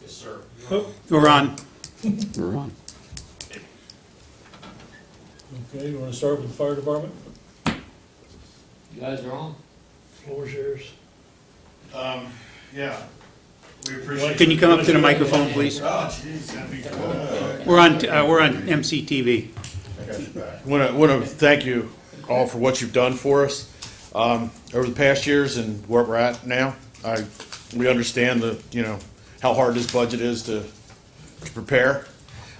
Yes, sir. We're on. Okay, you wanna start with the fire department? You guys are on? Floor's yours. Yeah, we appreciate. Can you come up to the microphone, please? Oh, jeez, that'd be cool. We're on MCTV. I got your back. Want to thank you all for what you've done for us over the past years and where we're at now. We understand how hard this budget is to prepare.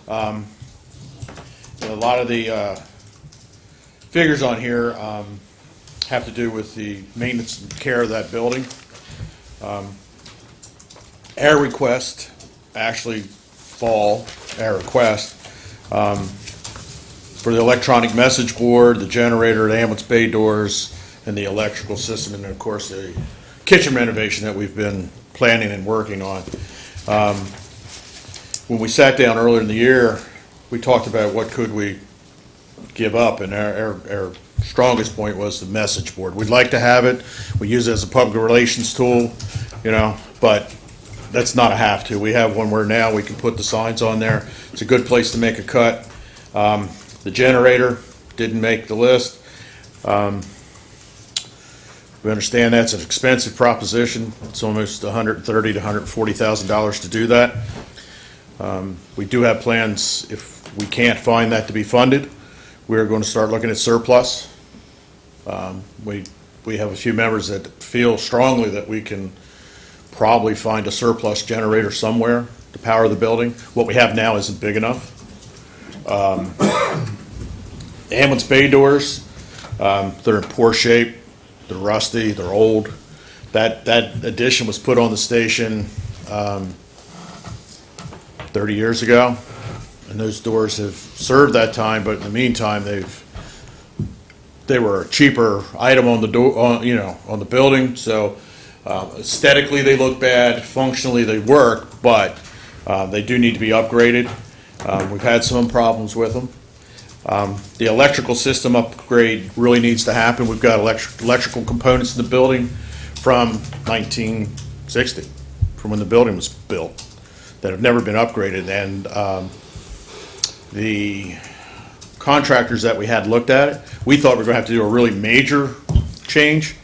A lot of the figures on here have to do with the maintenance and care of that building. Our request actually our request for the electronic message board, the generator, the ambulance bay doors, and the electrical system, and of course the kitchen renovation that we've been planning and working on. When we sat down earlier in the year, we talked about what could we give up, and our strongest point was the message board. We'd like to have it. We use it as a public relations tool, but that's not a have to. We have one where now we can put the signs on there. It's a good place to make a cut. The generator didn't make the list. We understand that's an expensive proposition. It's almost $130,000 to $140,000 to do that. We do have plans, if we can't find that to be funded, we're going to start looking at surplus. We have a few members that feel strongly that we can probably find a surplus generator somewhere to power the building. What we have now isn't big enough. Ambulance bay doors, they're in poor shape, they're rusty, they're old. That addition was put on the station 30 years ago, and those doors have served that time, but in the meantime, they were a cheaper item on the door, on the building. So aesthetically, they look bad. Functionally, they work, but they do need to be upgraded. We've had some problems with them. The electrical system upgrade really needs to happen. We've got electrical components in the building from 1960, from when the building was built, that have never been upgraded. And the contractors that we had looked at it, we thought we were going to have to do a really major change.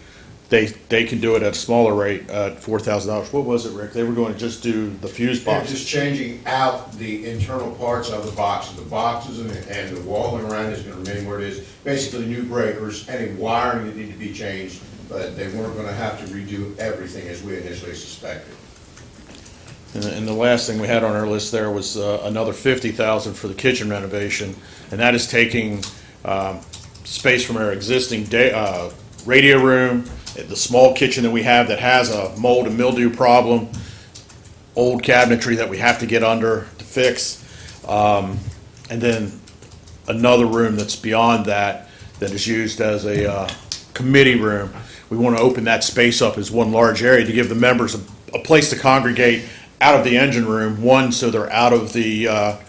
They can do it at a smaller rate, at $4,000. What was it, Rick? They were going to just do the fuse They're box. just changing out the internal parts of the boxes. The boxes and the walling around is going to remain where it is. Basically, new breakers, any wiring that need to be changed, but they weren't going to have to redo everything as we initially suspected. And the last thing we had on our list there was another $50,000 for the kitchen renovation, and that is taking space from our existing radio room, the small kitchen that we have that has a mold and mildew problem, old cabinetry that we have to get under to fix, and then another room that's beyond that is used as a committee room. We want to open that space up as one large area to give the members a place to congregate out of the engine room, one, so they're out of the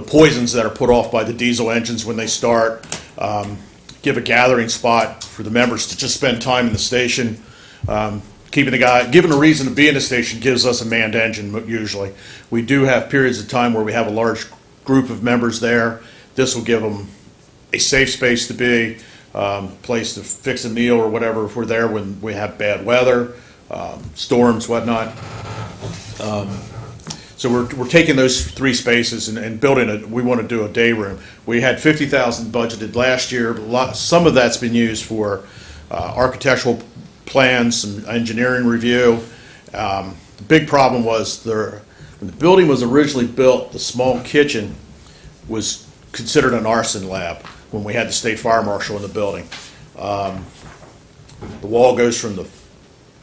poisons that are put off by the diesel engines when they start, give a gathering spot for the members to just spend time in the station. Giving a reason to be in the station gives us a manned engine usually. We do have periods of time where we have a large group of members there. This will give them a safe space to be, place to fix a meal or whatever if we're there when we have bad weather, storms, whatnot. So we're taking those three spaces and building we want to do a day room. We had $50,000 budgeted last year. Some of that's been used for architectural plans, some engineering review. The big problem was when the building was originally built, the small kitchen was considered an arson lab when we had the state fire marshal in the building. The wall goes from the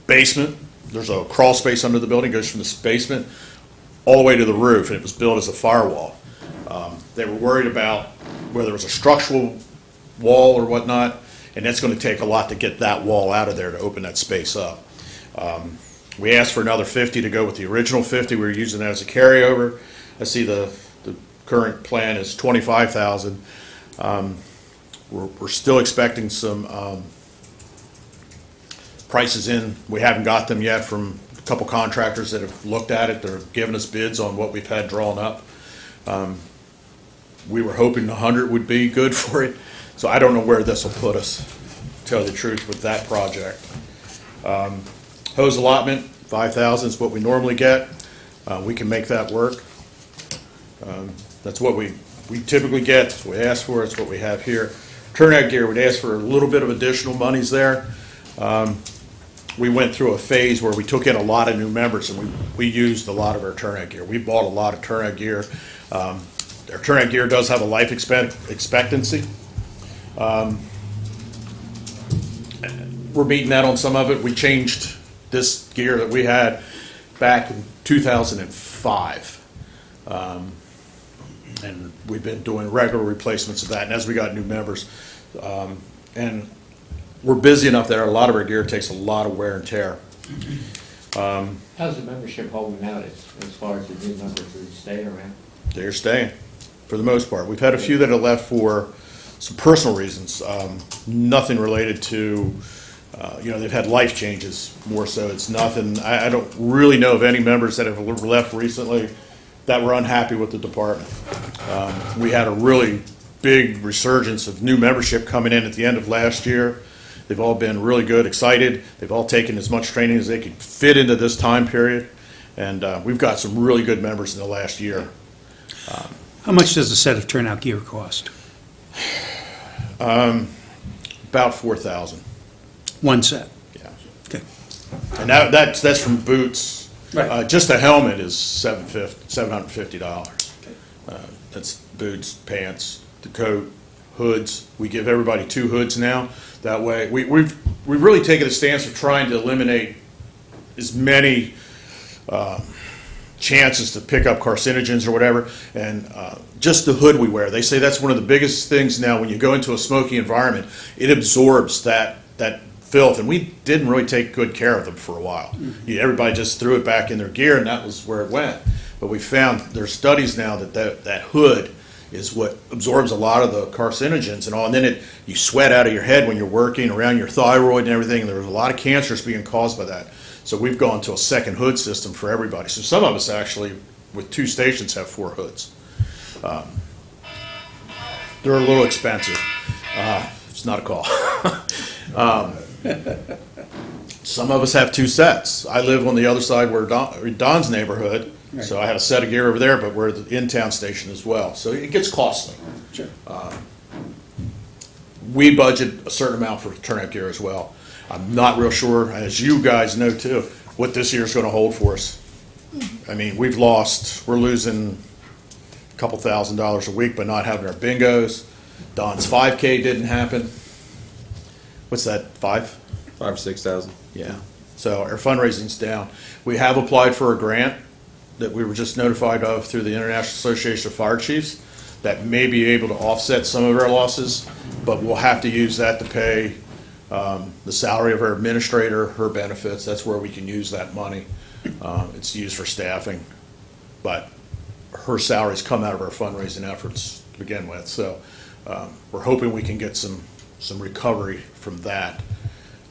basement. There's a crawl space under the building, goes from the basement all the way to the roof, and it was built as a firewall. They were worried about whether it was a structural wall or whatnot, and that's going to take a lot to get that wall out of there to open that space up. We asked for another 50 to go with the original 50. We were using that as a carryover. I see the current plan is 25,000. We're still expecting some prices in. We haven't got them yet from a couple contractors that have looked at it. They're giving us bids on what we've had drawn up. We were hoping 100 would be good for it, so I don't know where this will put us, to tell you the truth, with that project. Hose allotment, 5,000 is what we normally get. We can make that work. That's what we typically get, that's what we ask for, it's what we have here. Turnout gear, we'd ask for a little bit of additional monies there. We went through a phase where we took in a lot of new members, and we used a lot of our turnout gear. We bought a lot of turnout gear. Our turnout gear does have a life expectancy. We're meeting that on some of it. We changed this gear that we had back in 2005. And we've been doing regular replacements of that, and as we got new members. And we're busy enough that a lot of our gear takes a lot of wear and tear. How's the membership holding out as far as the new members who stay around? They're staying, for the most part. We've had a few that have left for some personal reasons, nothing related to, they've had life changes more so. It's nothing, I don't really know of any members that have left recently that were unhappy with the department. We had a really big resurgence of new membership coming in at the end of last year. They've all been really good, excited. They've all taken as much training as they could fit into this time period. And we've got some really good members in the last year. How much does a set of turnout gear cost? About 4,000. One set? Yeah. Okay. And that's from boots. Right. Just a helmet is $750. That's boots, pants, the coat, hoods. We give everybody 2 hoods now. That way, we've really taken a stance of trying to eliminate as many chances to pick up carcinogens or whatever, and just the hood we wear. They say that's one of the biggest things now when you go into a smoky environment. It absorbs that filth, and we didn't really take good care of them for a while. Mm-hmm. Everybody just threw it back in their gear, and that was where it went. But we found there's studies now that hood is what absorbs a lot of the carcinogens and all, and then you sweat out of your head when you're working around your thyroid and everything, and there's a lot of cancers being caused by that. So we've gone to a second hood system for everybody. So some of us actually, with 2 stations, have 4 hoods. They're a little expensive. It's not a call. Some of us have 2 sets. I live on the other side where Don's neighborhood, so I have a set of gear over there, but we're the in-town station as well. So it gets costly. Sure. We budget a certain amount for turnout gear as well. I'm not real sure, as you guys know too, what this year's going to hold for us. I mean, we're losing a couple $1,000s a week by not having our bingos. Don's 5K didn't happen. What's that, 5 or 6,000. Yeah. So our fundraising's down. We have applied for a grant that we were just notified of through the International Association of Fire Chiefs that may be able to offset some of our losses, but we'll have to use that to pay the salary of our administrator, her benefits. That's where we can use that money. It's used for staffing, but her salaries come out of our fundraising efforts to begin with. So we're hoping we can get some recovery from that.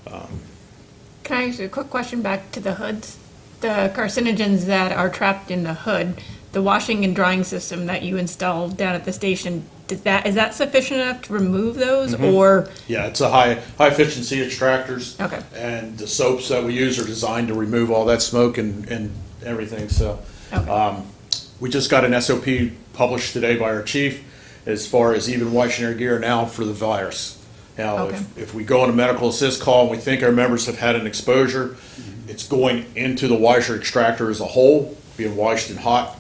Can I ask you a quick question back to the hoods? The carcinogens that are trapped in the hood, the washing and drying system that you installed down at the station, is that sufficient enough to remove those, or? Yeah, it's a high efficiency extractors. Okay. And the soaps that we use are designed to remove all that smoke and everything, so. Okay. We just got an SOP published today by our chief as far as even washing our gear now for the virus. Now, Okay. if we go on a medical assist call and we think our members have had an exposure, it's going into the washer extractor as a whole, being washed in hot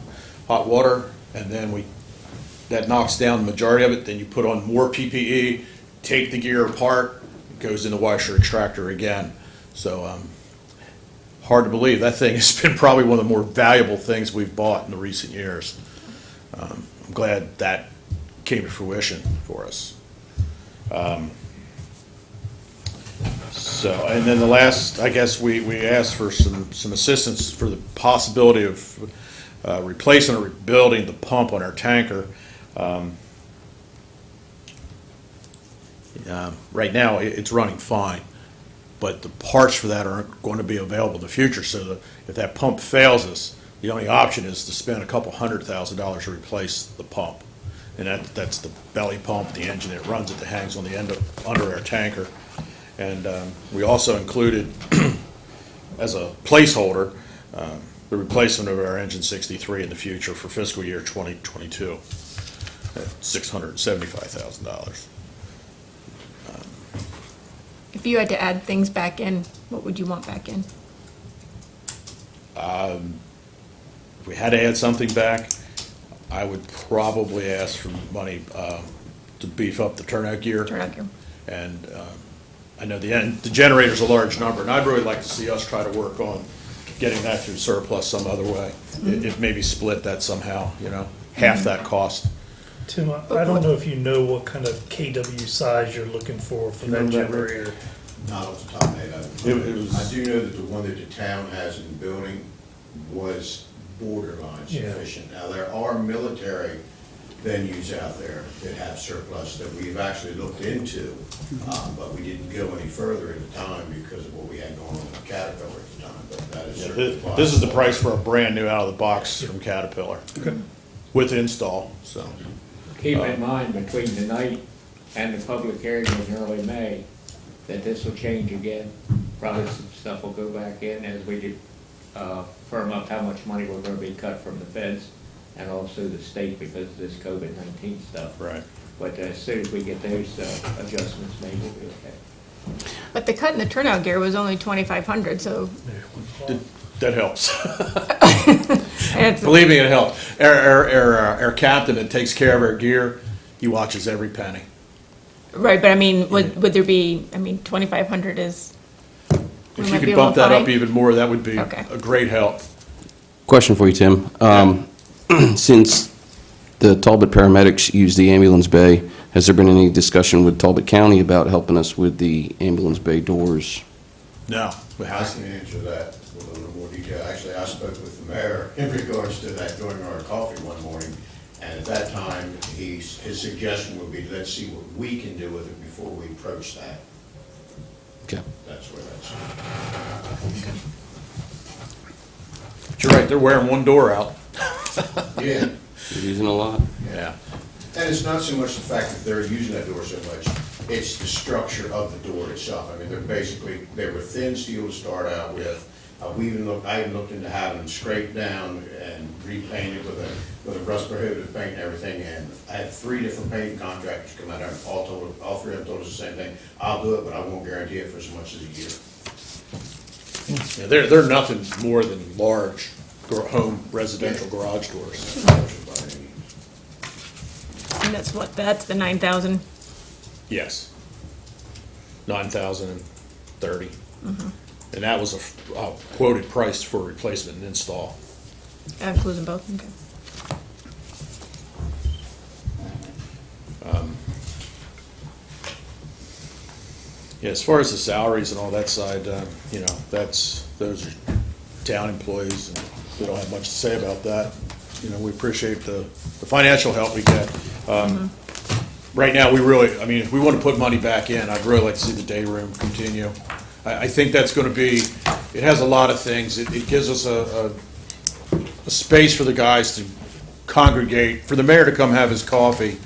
water, and then that knocks down the majority of it. Then you put on more PPE, take the gear apart, it goes in the washer extractor again. So hard to believe. That thing has been probably one of the more valuable things we've bought in the recent years. I'm glad that came to fruition for us. And then the last, I guess we asked for some assistance for the possibility of replacing or rebuilding the pump on our tanker. Right now, it's running fine, but the parts for that aren't going to be available in the future, so if that pump fails us, the only option is to spend a couple $100,000 to replace the pump. And that's the belly pump, the engine that runs it, that hangs on the end of, under our tanker. And we also included, as a placeholder, the replacement of our engine 63 in the future for fiscal year 2022 at $675,000. If you had to add things back in, what would you want back in? If we had to add something back, I would probably ask for money to beef up the turnout gear. Turnout gear. And I know the generator's a large number, and I'd really like to see us try to work on getting that through surplus some other way. If maybe split that somehow, half that cost. Tim, I don't know if you know what kind of KW size you're looking for that generator. Not off the top of my head. It was- I do know that the one that the town has in the building was borderline Yeah. sufficient. Now, there are military venues out there that have surplus that we've actually looked into, but we didn't go any further at the time because of what we had going on with Caterpillar at the time, but that is certainly possible. This is the price for a brand new out of the box from Caterpillar. With install, so. Keep in mind, between tonight and the public hearing in early May, that this will change again. Probably some stuff will go back in as we did, firm up how much money we're gonna be cut from the feds and also the state because of this COVID-19 stuff. Right. But as soon as we get those adjustments made, we'll be okay. But the cut in the turnout gear was only 2,500, so That helps. it's, Believe me, it helps. Our captain that takes care of our gear, he watches every penny. right, but I mean, would there be, 2,500 is, we If you might be could able bump to that up find? even more, that would be Okay. a great help. Question for you, Tim. Since the Talbot paramedics use the ambulance bay, has there been any discussion with Talbot County about helping us with the ambulance bay doors? No, we I have can answer that with a little more detail. Actually, I spoke with the mayor in regards to that during our coffee one morning. And at that time, his suggestion would be, let's see what we can do with it before we approach that. Okay. That's where that's. But you're right, they're wearing one door out. Yeah. You're using a lot? Yeah. And it's not so much the fact that they're using that door so much, it's the structure of the door itself. I mean, they were thin steel to start out with. I even looked into having them scraped down and repainted with a rust prohibitive paint and everything. And I had 3 different painting contractors come out there, and all 3 of them told us the same thing. I'll do it, but I won't guarantee it for as much as a year. Yeah, they're nothing more than large home residential garage doors. And that's the 9,000? Yes. 9,030. And that was a quoted price for replacement and install. That includes them both, okay. Yeah, as far as the salaries and all that side, those are town employees, and we don't have much to say about that. We appreciate the financial help we get. Right now, if we want to put money back in, I'd really like to see the day room continue. I think that's going to be, it has a lot of things. It gives us a space for the guys to congregate, for the mayor to come have his coffee,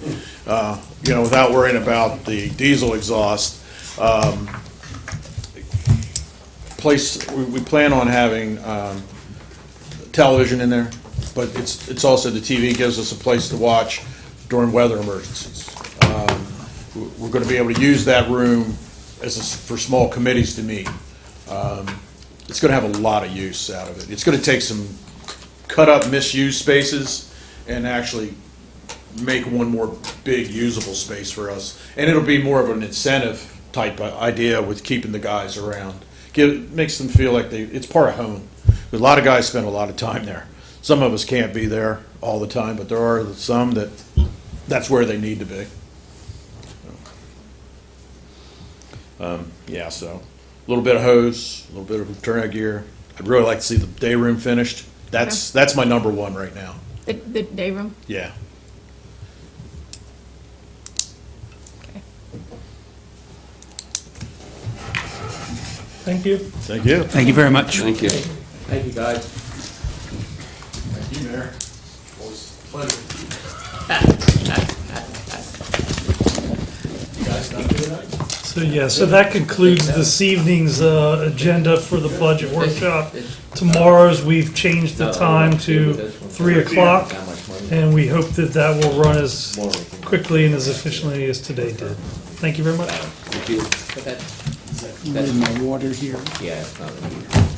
without worrying about the diesel exhaust. We plan on having television in there, but it's also, the TV gives us a place to watch during weather emergencies. We're going to be able to use that room for small committees to meet. It's going to have a lot of use out of it. It's going to take some cut-up, misused spaces and actually make one more big usable space for us. And it'll be more of an incentive type of idea with keeping the guys around. Makes them feel like it's part of home. A lot of guys spend a lot of time there. Some of us can't be there all the time, but there are some that's where they need to be. So a little bit of hose, a little bit of turnout gear. I'd really like to see the day room finished. That's my number one right now. The day room? Yeah. Okay. Thank you. Thank you. Thank you very much. Thank you. Thank you, guys. Thank you, Mayor. Always a pleasure. You guys done for tonight? So that concludes this evening's agenda for the budget workshop. Tomorrow's, we've changed the time to 3 o'clock, and we hope that that will run as quickly and as efficiently as today did. Thank you very much. Did you, but that, Leave my water here. yeah, it's not.